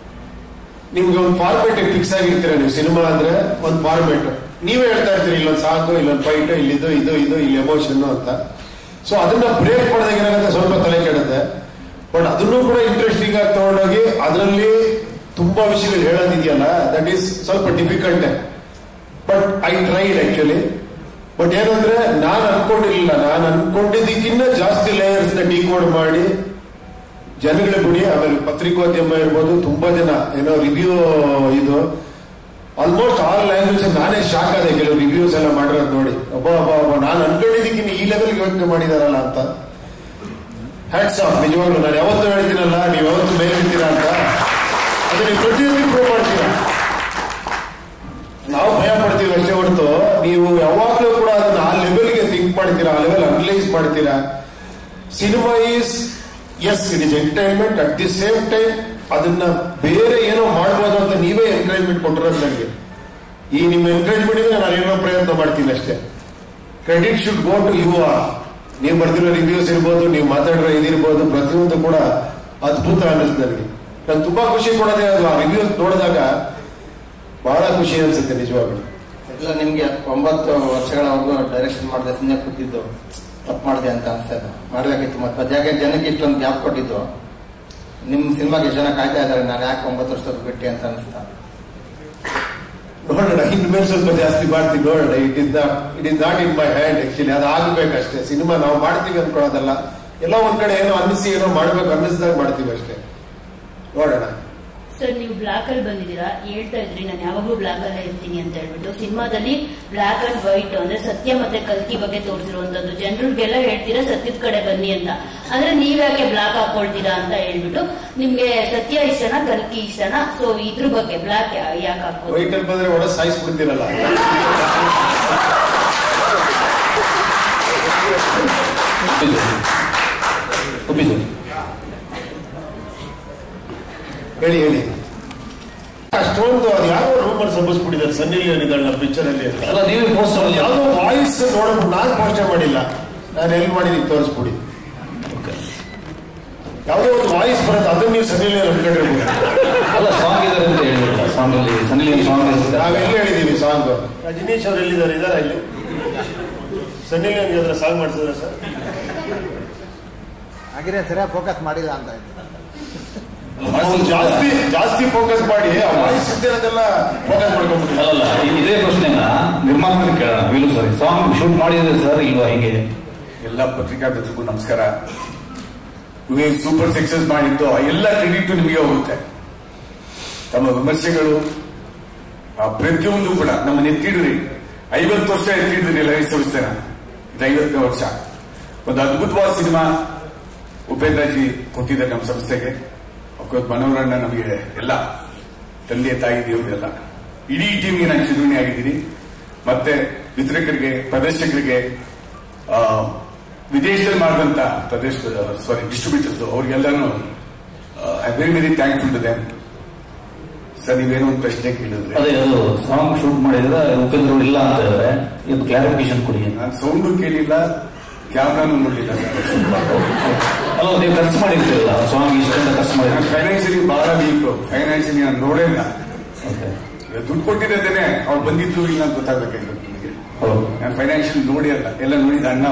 ನಿಮ್ಗೆ ಒಂದು ಫಾರ್ಮೇಟ್ ಫಿಕ್ಸ್ ಆಗಿರ್ತೀರ ನೀವು. ಸಿನಿಮಾ ಅಂದ್ರೆ ಒಂದು ಫಾರ್ಮೇಟ್, ನೀವೇ ಹೇಳ್ತಾ ಇರ್ತೀರಿ ಇಲ್ಲೊಂದು ಸಾಂಗು, ಇಲ್ಲೊಂದು ಫೈಟ್, ಇಲ್ಲಿದು ಇದು ಇದು ಇಲ್ಲಿ ಎಮೋಷನ್ ಅಂತ. ಸೊ ಅದನ್ನ ಬ್ರೇಕ್ ಮಾಡಿದಾಗ ಏನಾಗುತ್ತೆ, ಸ್ವಲ್ಪ ತಲೆ ಕೆಡುತ್ತೆ. ಬಟ್ ಅದನ್ನು ಕೂಡ ಇಂಟ್ರೆಸ್ಟಿಂಗ್ ಆಗಿ ತಗೊಂಡೋಗಿ ಅದರಲ್ಲಿ ತುಂಬಾ ವಿಷಯಗಳು ಹೇಳೋದಿದೆಯಲ್ಲ, ದಟ್ ಈಸ್ ಸ್ವಲ್ಪ difficult. But I tried actually. But ಏನಂದ್ರೆ ನಾನು ಅನ್ಕೊಂಡಿದ್ದಕ್ಕಿಂತ ಜಾಸ್ತಿ ಲೇಯರ್ಸ್ ನ ಡಿಕೋಡ್ ಮಾಡಿ ಜನಗಳ ಬಿಡಿ. ಆಮೇಲೆ ಪತ್ರಿಕೋದ್ಯಮ ಇರ್ಬೋದು, ತುಂಬಾ ಜನ ಏನೋ ರಿವ್ಯೂ, ಇದು ಆಲ್ಮೋಸ್ಟ್ ಆಲ್ ಲ್ಯಾಂಗ್ವೇಜ್. ನಾನೇ ಶಾಕ್ ಆದೆ ಕೆಲವು ರಿವ್ಯೂಸ್ ಎಲ್ಲ ಮಾಡಿರೋದು ನೋಡಿ. ಒಬ್ಬ ನಾನು ಅನ್ಕೊಂಡಿದ್ದಕ್ಕಿಂತ ಈ ಲೆವೆಲ್ಗೆ ಯೋಚನೆ ಮಾಡಿದಾರಲ್ಲ ಅಂತ. Hats off. ನಿಜವಾಗ್ಲೂ ನಾನು ಯಾವತ್ತೂ ಹೇಳ್ತೀನಲ್ಲ, ನೀವು ಯಾವತ್ತು ಮೇಲಿರ್ತೀರಾ ಅಂತ. ಅದು ನೀವು ಪ್ರತಿಯೊಂದು ಪ್ರೂವ್ ಮಾಡ್ತೀರಾ. ನಾವು ಭಯ ಪಡ್ತೀವಿ ಅಷ್ಟೇ ಹೊರತು ನೀವು ಯಾವಾಗಲೂ ಕೂಡ ಅದನ್ನ ಆ ಲೆವೆಲ್ಗೆ ಥಿಂಕ್ ಮಾಡ್ತೀರಾ, ಆ ಲೆವೆಲ್ ಅನಲೈಸ್ ಮಾಡ್ತೀರಾ. Cinema is as it is entertainment, at the same time ಅದನ್ನ ಬೇರೆ ಏನೋ ಮಾಡ್ಬೋದು ಅಂತ ನೀವೇ ಎನ್ಕರೇಜ್ಮೆಂಟ್ ಕೊಟ್ಟಿರೋದು ನನಗೆ. ಈ ನಿಮ್ಮ ಎನ್ಕರೇಜ್ಮೆಂಟ್ ನಾನು ಏನೋ ಪ್ರಯತ್ನ ಮಾಡ್ತೀನಿ ಅಷ್ಟೇ. Credit should go to you are. ನೀವು ಬರ್ದಿರೋ ರಿವ್ಯೂಸ್ ಇರ್ಬೋದು, ನೀವು ಮಾತಾಡಿರೋ ಇದಿರ್ಬೋದು, ಪ್ರತಿಯೊಂದು ಕೂಡ ಅದ್ಭುತ ಅನ್ನಿಸ್ತು ನನಗೆ. ನಾನು ತುಂಬಾ ಖುಷಿ ಕೊಡೋದೇ ಅದು. ಆ ರಿವ್ಯೂಸ್ ನೋಡಿದಾಗ ಬಹಳ ಖುಷಿ ಅನ್ಸುತ್ತೆ ನಿಜವಾಗ್ಲು. ಎಲ್ಲ ನಿಮ್ಗೆ 9 ವರ್ಷಗಳವರೆಗೂ ಡೈರೆಕ್ಷನ್ ಮಾಡಿದೆ, ಸುಮ್ಮನೆ ಕೂತಿದ್ದು ತಪ್ಪು ಮಾಡಿದೆ ಅಂತ ಅನ್ಸೋದು. ಮಾಡ್ಬೇಕಿತ್ತು. ಮತ್ತೆ ಯಾಕೆ ಜನಕ್ಕೆ ಇಷ್ಟೊಂದು ಗ್ಯಾಪ್ ಕೊಟ್ಟಿದ್ದು, ನಿಮ್ ಸಿನಿಮಾಗೆ ಜನ ಕಾಯ್ತಾ ಇದ್ದಾರೆ, ನಾನು ಯಾಕೆ 9 ವರ್ಷದ ಬಿಟ್ಟೆ ಅಂತ ಅನಿಸ್ತಾ. ನೋಡೋಣ, ಇನ್ಮೇಲೆ ಸ್ವಲ್ಪ ಜಾಸ್ತಿ ಮಾಡ್ತೀವಿ ನೋಡೋಣ. It is not in my hand actually. ಅದು ಆಗ್ಬೇಕಷ್ಟೇ. ಸಿನಿಮಾ ನಾವು ಮಾಡ್ತೀವಿ ಅನ್ಕೊಳ್ಳೋದಲ್ಲ. ಎಲ್ಲ ಒಂದ್ ಕಡೆ ಏನೋ ಅನ್ನಿಸಿ ಏನೋ ಮಾಡ್ಬೇಕು ಅನ್ನಿಸಿದಾಗ ಮಾಡ್ತೀವಿ ಅಷ್ಟೇ. ನೋಡೋಣ. ಸರ್, ನೀವು ಬ್ಲಾಕ್ ಅಲ್ಲಿ ಬಂದಿದ್ದೀರಾ, ಹೇಳ್ತಾ ಇದ್ರಿ ನಾನು ಯಾವಾಗ್ಲೂ ಬ್ಲಾಕ್ ಅಲ್ಲೇ ಇರ್ತೀನಿ ಅಂತ ಹೇಳ್ಬಿಟ್ಟು. ಸಿನಿಮಾದಲ್ಲಿ ಬ್ಲಾಕ್ ಅಂಡ್ ವೈಟ್ ಅಂದ್ರೆ ಸತ್ಯ ಮತ್ತೆ ಕಲ್ಕಿ ಬಗ್ಗೆ ತೋರಿಸಿರುವಂತದ್ದು. ಜನರಿಗೆಲ್ಲ ಹೇಳ್ತೀರಾ ಸತ್ಯದ ಕಡೆ ಬನ್ನಿ ಅಂತ. ಅಂದ್ರೆ ನೀವ್ಯಾಕೆ ಬ್ಲಾಕ್ ಹಾಕೊಳ್ತೀರಾ ಅಂತ ಹೇಳ್ಬಿಟ್ಟು, ನಿಮ್ಗೆ ಸತ್ಯ ಇಷ್ಟನಾ ಕಲ್ಕಿ ಇಷ್ಟನಾ? ಸೊ ಇದ್ರ ಬಗ್ಗೆ ಬ್ಲಾಕ್ ಯಾಕೆ ಹಾಕೋದು? ವೈಟ್ ಅಲ್ಲಿ ಬಂದ್ರೆ ಒಡ ಸಾಯಿಸ್ಬಿಡ್ತೀರಲ್ಲ. ಹೇಳಿ ಹೇಳಿ. ಅಷ್ಟೊಂದು ಅದು ಯಾರೋ ರೂಮರ್ ಸಂಭವಿಸ್ಬಿಟ್ಟಿದ್ದಾರೆ. ಸನ್ನಿ ಲಿಯೋನ್ ಇದ್ದಾಳೆ ನಮ್ಮ ಪಿಕ್ಚರ್ ಅಲ್ಲಿ. ಯಾವ್ದೋ ವಾಯ್ಸ್ ನೋಡ್ಬಿಟ್ಟು ನಾನು ಪೋಸ್ಟೇ ಮಾಡಿಲ್ಲ. ನಾನು ಎಲ್ಲಿ ಮಾಡಿದೀನಿ ತೋರಿಸ್ಬಿಡಿ. ಯಾವ್ದೋ ಒಂದು ವಾಯ್ಸ್ ಬರುತ್ತೆ, ಅದನ್ನ ನೀವು ಸನ್ನಿ ಲಿಯೋನ್ ಅನ್ಕೊಂಡಿರ್ಬೋದು. ನಾವೆಲ್ಲಿ ಹೇಳಿದೀವಿ ಸಾಂಗ್? ರಜನೀಶ್ ಅವ್ರು ಎಲ್ಲಿದ್ದಾರೆ? ಇದಾರ ಇಲ್ಲಿ? ಸನ್ನಿ ಲಿಯೋನ್ ಹತ್ರ ಸಾಂಗ್ ಮಾಡ್ತಿದ್ರ ಸರ್? ಹಾಗೆ ಸರಿಯಾಗಿ ಫೋಕಸ್ ಮಾಡಿಲ್ಲ ಅಂತ. ಜಾಸ್ತಿ ಫೋಕಸ್ ಮಾಡಿ ವಾಯ್ಸ್ ಇದ್ದೆಲ್ಲ ಫೋಕಸ್ ಮಾಡ್ಕೊಂಡ್ಬಿಟ್ಟು. ಅಲ್ಲ, ಇದೇ ಪ್ರಶ್ನೆನ ನಿರ್ಮಾಪಕರಿಗೆ ಕೇಳೋಣ. ವೀಲು ಸರ್ ಸಾಂಗ್ ಶೂಟ್ ಮಾಡಿದ್ರೆ ಸರ್ ಇಲ್ವಾ? ಹೀಗೆ ಎಲ್ಲ ಪತ್ರಿಕಾ ಮಿತ್ರರಿಗೂ ನಮಸ್ಕಾರ. ಸೂಪರ್ ಸಕ್ಸಸ್ ಮಾಡಿದ್ದು ಎಲ್ಲ ಕ್ರೆಡಿಟ್ ನಿಮಗೆ ಹೋಗುತ್ತೆ. ತಮ್ಮ ವಿಮರ್ಶೆಗಳು ಪ್ರತಿಯೊಂದು ಕೂಡ ನಮ್ಮನ್ನ ಎತ್ತಿಡ್ರಿ. 50 ವರ್ಷ ಎತ್ತಿದ್ರಿ ಲೈಫ್ ಸಂಸ್ಥೆನ. ಇದು 50ನೇ ವರ್ಷ. ಒಂದು ಅದ್ಭುತವಾದ ಸಿನಿಮಾ ಉಪೇಂದ್ರಜಿ ಕೊಟ್ಟಿದ್ದಾರೆ ನಮ್ಮ ಸಂಸ್ಥೆಗೆ. ಮನೋರಣ್ಣ ನಮಗೆ ಎಲ್ಲ ತಂದೆ ತಾಯಿ ದೇವರೆಲ್ಲ ಇಡೀ ಟೀಮ್ಗೆ ನಾನು ಚಿರುಣಿ ಆಗಿದ್ದೀನಿ. ಮತ್ತೆ ವಿತರಕರಿಗೆ, ಪ್ರದರ್ಶಕರಿಗೆ, ವಿದೇಶದಲ್ಲಿ ಮಾಡಿದಂತ ಡಿಸ್ಟ್ರಿಬ್ಯೂಟರ್ಸ್ ಅವ್ರಿಗೆಲ್ಲಾನು I very very thankful to them. Sir, ನೀವೇನೋ ಒಂದು ಪ್ರಶ್ನೆ ಕೇಳಿದ್ರೆ ಅದೇ ಅದು ಸಾಂಗ್ ಶೂಟ್ ಮಾಡಿದ್ರೆ ಉಪೇಂದ್ರ ಇಲ್ಲ ಅಂತ ಹೇಳಿದ್ರೆ ಇದು ಕ್ಲಾರಿಫಿಕೇಶನ್ ಕೊಡಿ. ನಾನು ಸೌಂಡು ಕೇಳಿಲ್ಲ, ಕ್ಯಾಮ್ರಾನು ನೋಡಲಿಲ್ಲ ಸರ್. ಅಲ್ಲ, ನೀವು ಖರ್ಚು ಮಾಡಿರ್ತೀರಲ್ಲ ಸಾಂಗ್ ಇಷ್ಟೆಲ್ಲ ಖರ್ಚು ಮಾಡಿ. ಫೈನಾನ್ಷಿಯಲಿ ಬಹಳ ವೀಕ್. ಫೈನಾನ್ಷಿಯಲಿ ನಾನು ನೋಡೇ ಇಲ್ಲ. ದುಡ್ಡು ಕೊಟ್ಟಿದ್ದೇನೆ, ಅವ್ರು ಬಂದಿದ್ದು ಇಲ್ಲ ಅಂತ ಗೊತ್ತಾಗಬೇಕಾಗಿತ್ತು ನನಗೆ. ನಾನು ಫೈನಾನ್ಷಿಯಲ್ ನೋಡಿ ಅಲ್ಲ, ಎಲ್ಲ ನೋಡಿದ ಅಣ್ಣ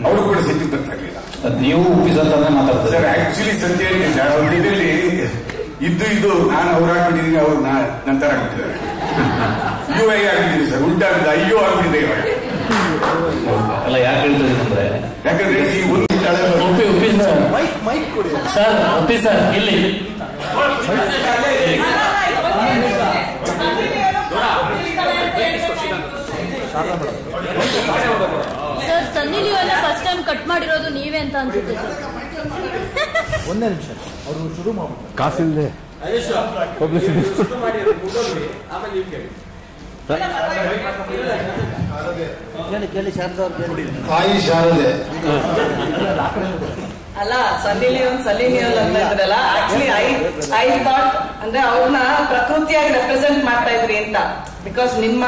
ಅವರು ಕೂಡ ಸಿಟ್ಟಿಗೆ ಬರ್ತಾ ಇರಲಿಲ್ಲ. ನೀವು ಉಪ್ಪಿಸಂತಾನೆ ಮಾತಾಡ್ತಾರೆ ಸರ್. ಆಕ್ಚುಲಿ ಸತ್ಯ ಹೇಳ್ತೀನಿ, ಅವ್ರ ಇದರಲ್ಲಿ ಇದು ನಾನು ಅವ್ರು ಹಾಕ್ಬಿಟ್ಟಿದ್ದೀನಿ, ಅವ್ರು ನಂತರ ಹಾಕ್ಬಿಟ್ಟಿದ್ದಾರೆ. ಅಯ್ಯೋ ಆಗ್ಬಿಟ್ಟಿದೆ ಸರ್, ಉಲ್ಟಾಗಿದೆ. ಅಯ್ಯೋ ಆಗ್ಬಿಟ್ಟಿದೆ ಇವಾಗ. ಅಲ್ಲ, ಯಾಕೆ ಹೇಳ್ತದೆ ಅಂದ್ರೆ ಯಾಕಂದ್ರೆ ಈ ಒಂದು ಸರ್ ಒಪ್ಪಿ ಸರ್ ಇಲ್ಲಿ ಸರ್, ಸನ್ನಿ ಲಿಯೋನ್ ಫಸ್ಟ್ ಟೈಮ್ ಕಟ್ ಮಾಡಿರೋದು ನೀವೇ ಅಂತ ಅನ್ಸುತ್ತೆ ಸರ್. ಒಂದೇ ನಿಮಿಷ ಅವರು ಶುರು ಮಾಡ್ಬೇಕು. ಕಾಸಿಲ್ಲದೆ ಕೇಳಿ ಶಾರದಾ ತಾಯಿ ಶಾರದೆ. ಅಲ್ಲ, ಸನ್ನಿ ಲಿಯೋನ್ ಅಂತ ಇದ್ರಲ್ಲ, ಆಕ್ಚುಲಿ ಐ ಥಾಟ್ ಅಂದ್ರೆ ಅವ್ರನ್ನ ಪ್ರಕೃತಿಯಾಗಿ ರೆಪ್ರೆಸೆಂಟ್ ಮಾಡ್ತಾ ಇದ್ರಿ ಅಂತ. ಬಿಕಾಸ್ ನಿಮ್ಮ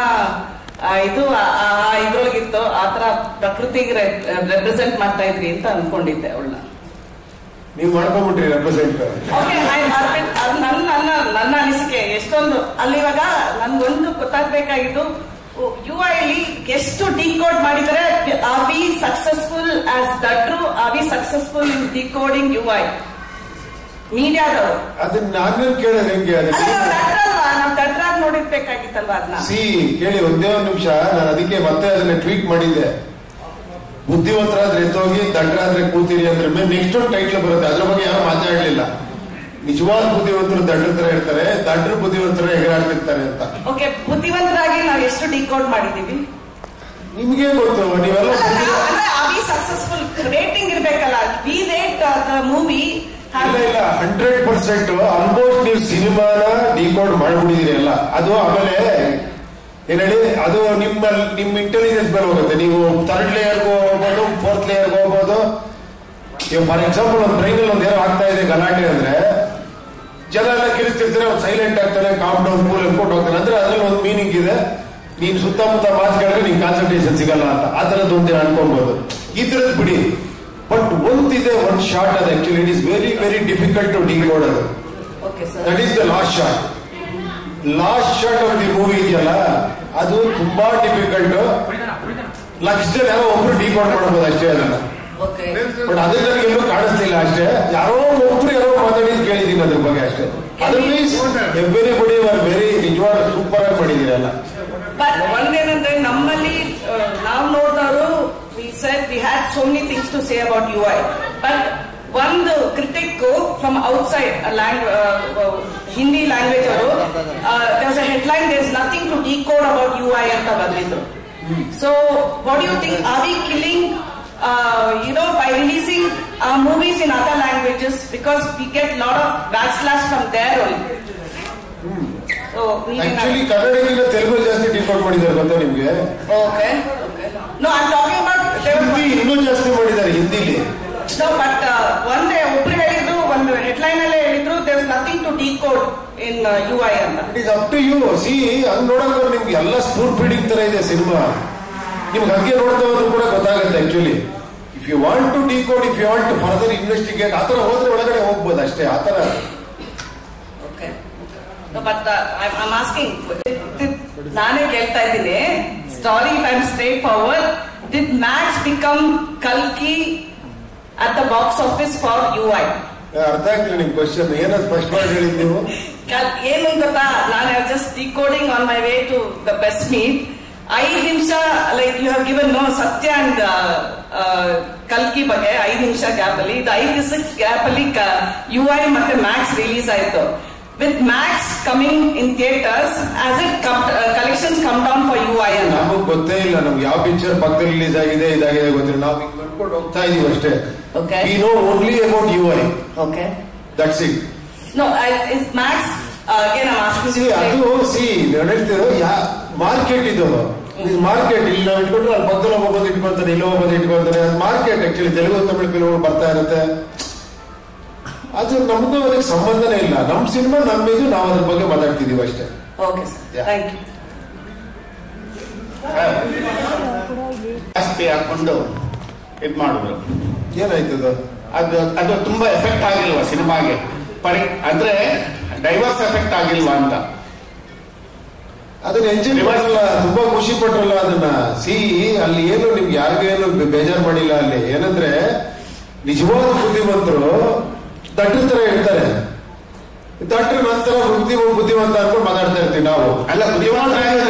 ಇದು ಇದ್ರೊಳಗಿತ್ತು ಆತರ ಪ್ರಕೃತಿಗೆ ರೆಪ್ರೆಸೆಂಟ್ ಮಾಡ್ತಾ ಇದ್ರಿ ಅಂತ ಅನ್ಕೊಂಡಿದ್ದೆ ಅವಳನ್ನ. ನೀವು ಮಾಡ್ಕೊಂಡ್ಬಿಟ್ರಿ ರೆಪ್ರೆಸೆಂಟ್. ಓಕೆ, ನನ್ನ ಅನಿಸಿಕೆ ಎಷ್ಟೊಂದು ಅಲ್ಲಿ ಇವಾಗ ನನ್ಗೊಂದು ಗೊತ್ತಾಗ್ಬೇಕಾಗಿದ್ದು UI ಎಷ್ಟು ಡಿಕೋಡ್ ಮಾಡಿದರೆ ಆರ್ ವಿ ಸಕ್ಸಸ್ಫುಲ್ ಆಸ್ ದಟ್ರು, are we successful in decoding UI ಮೀಡಿಯಾದವರು. ಅದನ್ನ ನಾನು ಕೇಳೋದು ಹೆಂಗೆ? ನಾವು ದಟ್ರಾಗಿ ನೋಡಿರ್ಬೇಕಾಗಿತ್ತಲ್ವಾ ಅದನ್ನ. ಕೇಳಿ ಒಂದೇ ಒಂದು ನಿಮಿಷ, ನಾನು ಅದಕ್ಕೆ ಮತ್ತೆ ಅದನ್ನ ಟ್ವೀಟ್ ಮಾಡಿದ್ದೆ. ಬುದ್ಧಿವಂತರಾದ್ರೆ ಎದ್ದೋಗಿ, ದಡ್ರಾದ್ರೆ ಕೂತೀರಿ ಅಂದ್ರೆ ನೆಕ್ಸ್ಟ್ ಒಂದು ಟೈಟ್ಲ್ ಬರುತ್ತೆ. ಅದ್ರ ಬಗ್ಗೆ ಯಾರು ಮಾತಾಡಲಿಲ್ಲ. ನಿಜವಾದ ಬುದ್ಧಿವಂತರು ದಡ್ರ ತರ ಇರ್ತಾರೆ, ದಡ್ರ ಬುದ್ಧಿವಂತರು ಎಗರಾಡ್ತಿರ್ತಾರೆ ಅಂತ. ಓಕೆ, ಬುದ್ಧಿವಂತರಾಗಿ ನಾವು ಎಷ್ಟು ಡಿಕೋಡ್ ಮಾಡಿದೀವಿ ನಿಮ್ಗೆ ಗೊತ್ತು. ನೀವೆಲ್ಲ ಸಕ್ಸಸ್ಫುಲ್ ರೇಟಿಂಗ್ ಇರ್ಬೇಕಲ್ಲ. We rate the movie. ಇಲ್ಲ 100% ಆಲ್ಮೋಸ್ಟ್ ನೀವು ಸಿನಿಮಾನ ಡಿಕೋಡ್ ಮಾಡ್ಬಿಟ್ಟಿದೀರಿ ಎಲ್ಲ. ಅದು ಆಮೇಲೆ ಏನ್ ಹೇಳಿ, ಅದು ನಿಮ್ಮ ಇಂಟೆಲಿಜೆನ್ಸ್ ಮೇಲೆ ಹೋಗುತ್ತೆ. ನೀವು 3rd ಲೇಯರ್ಗೂ ಹೋಗ್ಬೋದು, 4th ಲೇಯರ್ಗೂ ಹೋಗ್ಬೋದು. ಫಾರ್ ಎಕ್ಸಾಂಪಲ್ ಒಂದು ಟ್ರೈನಲ್ಲಿ ಒಂದು ಏನೋ ಆಗ್ತಾ ಇದೆ ಗಲಾಟೆ ಅಂದ್ರೆ ಜನ ಎಲ್ಲ ಕಿರಿಸ್ತಿರ್ತಾರೆ, ಅವ್ನು ಸೈಲೆಂಟ್ ಆಗ್ತಾನೆ, ಕಾಮ್ ಡೌನ್ ಕೂಲ್ ಅನ್ಕೊಂಡು ಹೋಗ್ತಾನೆ. ಅಂದ್ರೆ ಅದ್ರಲ್ಲಿ ಒಂದು ಮೀನಿಂಗ್ ಇದೆ. ನೀನ್ ಸುತ್ತಮುತ್ತ ಮಾತು ಕೇಳಿದ್ರೆ ನಿನ್ ಕಾನ್ಸಂಟ್ರೇಷನ್ ಸಿಗಲ್ಲ ಅಂತ, ಆ ತರದ್ದು ಒಂದು ಅನ್ಕೊಬಹುದು. ಈ ತರದ್ ಬಿಡಿ. ಬಟ್ ಒಂದಿದೆ, ಒಂದು ಶಾರ್ಟ್ ಅದು actually it is very very difficult to decode. ಅದು that is the last short. Last short of the movie ಇದೆಯಲ್ಲ, ಅದು ತುಂಬಾ ಡಿಫಿಕಲ್ಟ್. ಲಕ್ಷದಲ್ಲಿ ಯಾರೋ ಒಬ್ರು ಡಿಕೋಡ್ ಮಾಡಬಹುದು ಅಷ್ಟೇ ಅದನ್ನ. ಬಟ್ ಅದ್ರ ನನಗೆ ಎಲ್ಲೂ ಕಾಣಿಸ್ತಿಲ್ಲ ಅಷ್ಟೇ. ಯಾರೋ ಒಬ್ರು ಯಾರೋ ಮಾತಾಡಿದ್ ಕೇಳಿದೀನಿ ಅದ್ರ ಬಗ್ಗೆ ಅಷ್ಟೇ. ಅದ್ರಲ್ಲಿ ಎವ್ರಿಬಡಿ ಆರ್ ವೆರಿ ನಿಜವಾದ ಸೂಪರ್ ಆಗಿ ಮಾಡಿದೀರಲ್ಲ. ಬಟ್ ಒಂದೇನಂದ್ರೆ ನಮ್ಮಲ್ಲಿ ನಾವು ನೋಡಿದವರು we had so many things to say about UI, but ಒಂದು critic from outside Hindi language ಅವರು there was a headline, there is nothing to decode about UI ಅಂತ ಬಂದಿದ್ರು. So what do you think, are we killing by releasing movies in other languages because we get a lot of backlash from there only? So actually ಕನ್ನಡಕ್ಕಿಂತ Telugu ಜಾಸ್ತಿ decode ಮಾಡಿದ್ದಾರೆ ಗೊತ್ತಾ ನಿಮ್ಗೆ? Okay. No, I'm talking about ಇನ್ನೂ ಜಾಸ್ತಿ ಮಾಡಿದ್ದಾರೆ ಹಿಂದಿಲಿ. No, but ಒಂದೇ ಒಬ್ರು ಹೇಳಿದ್ರು, ಒಂದು ಹೆಡ್ಲೈನ್ ಅಲ್ಲೇ ಹೇಳಿದ್ರು there is nothing to decode in UI ಅಂತ. It is up to you. See, ಹಂಗ್ ನೋಡೋದು ನಿಮ್ಗೆ ಎಲ್ಲ ಸ್ಪೂನ್ ಫೀಡಿಂಗ್ ತರ ಇದೆ ಸಿನಿಮಾ. ನಿಮ್ಗೆ ಹಂಗೆ ನೋಡ್ತಾ ಹೋದ್ರು ಕೂಡ ಗೊತ್ತಾಗುತ್ತೆ actually. If you want to decode, if you want to further investigate, ಆತರ ಹೋದ್ರೆ ಒಳಗಡೆ ಹೋಗ್ಬೋದು ಅಷ್ಟೇ. ಆತರ ಬಟ್ ಐ ಆಸ್ಕಿಂಗ್, ನಾನೇ ಕೇಳ್ತಾ ಇದ್ದೀನಿ, sorry if I am straightforward, did Max become ಕಲ್ಕಿ at the box office for UI? ಅರ್ಥ ಆಗ್ತಿಲ್ಲ ನಿಮ್ ಕ್ವಶನ್. ಏನೋ ಸ್ಪಷ್ಟವಾಗಿ ಹೇಳಿದ್ ನೀವು. ಏನು ಗೊತ್ತಾ, ನಾನು just decoding on my way to the best meet. 5 ನಿಮಿಷ like you have given no Satya and ಕಲ್ಕಿ ಬಗ್ಗೆ 5 ನಿಮಿಷ ಗ್ಯಾಪ್ ಅಲ್ಲಿ, ಇದು 5 ದಿವಸ ಗ್ಯಾಪ್ ಅಲ್ಲಿ UI ಮತ್ತೆ ಮ್ಯಾಕ್ಸ್ ರಿಲೀಸ್ ಆಯ್ತು. With Max coming in theaters, as it collections come down for UI and ನಮಗ್ ಗೊತ್ತೇ ಇಲ್ಲ ನಮ್ಗೆ ಯಾವ ಪಿಕ್ಚರ್ ಪಕ್ಕದಲ್ಲಿ ರಿಲೀಸ್ ಆಗಿದೆ ಇದಾಗಿದೆ ಗೊತ್ತಿಲ್ಲ. ನಾವು ಹಿಂಗ್ ಅನ್ಕೊಂಡು ಹೋಗ್ತಾ ಇದೀವಿ ಅಷ್ಟೇ. Okay. We know only about UI. Okay. That's it. No, is Max again I'm asking you. ಅದು ನಾನು ಹೇಳ್ತಿರೋ ಮಾರ್ಕೆಟ್ ಇದು. ಮಾರ್ಕೆಟ್ ಇಲ್ಲಿ ನಾವು ಇಟ್ಕೊಂಡ್ರೆ ಅಲ್ಲಿ ಪಕ್ಕದಲ್ಲಿ ಹೋಗೋದು ಇಟ್ಕೊಳ್ತಾರೆ, ಇಲ್ಲಿ ಹೋಗೋದು ಇಟ್ಕೊಳ್ತಾರೆ. Market actually Telugu Tamil film ಬರ್ತಾ ಇರುತ್ತೆ. ಅದು ನಮಗೂ ಅದಕ್ಕೆ ಸಂಬಂಧನೇ ಇಲ್ಲ. ನಮ್ಮ ಸಿನಿಮಾ ನಮ್ಮಿದು, ನಾವು ಅದ್ರ ಬಗ್ಗೆ ಮಾತಾಡ್ತಿದೀವಿ ಅಷ್ಟೇ. Okay sir, thank you. ಜಾಸ್ತಿ ಹಾಕೊಂಡು ಇದ್ ಮಾಡಿದ್ರು. ಏನಾಯ್ತದ? ಅದು ತುಂಬಾ ಎಫೆಕ್ಟ್ ಆಗಿಲ್ವಾ ಸಿನಿಮಾಗೆ? ಅಂದ್ರೆ ಡೈವರ್ಸ್ ಎಫೆಕ್ಟ್ ಆಗಿಲ್ವಾ ಅಂತ ಅದನ್ನ ಎಂಜಾಯ್ ಮಾಡಲ್ಲ, ತುಂಬಾ ಖುಷಿ ಪಟ್ರಲ್ಲ ಅದನ್ನ. ಅಲ್ಲಿ ಏನು ನಿಮ್ಗೆ ಯಾರಿಗೂ ಏನು ಬೇಜಾರು ಮಾಡಿಲ್ಲ. ಅಲ್ಲಿ ಏನಂದ್ರೆ ನಿಜವಾದ ಬುದ್ಧಿವಂತರು ದಡ್ರ ತರ ಇರ್ತಾರೆ. ದಡ್ರ ನಂತರ ಬುದ್ಧಿವಂತ ಅನ್ಕೊಂಡು ಮಾತಾಡ್ತಾ ಇರ್ತೀವಿ ನಾವು. ಅಲ್ಲ, ಬುದ್ಧಿವಂತರ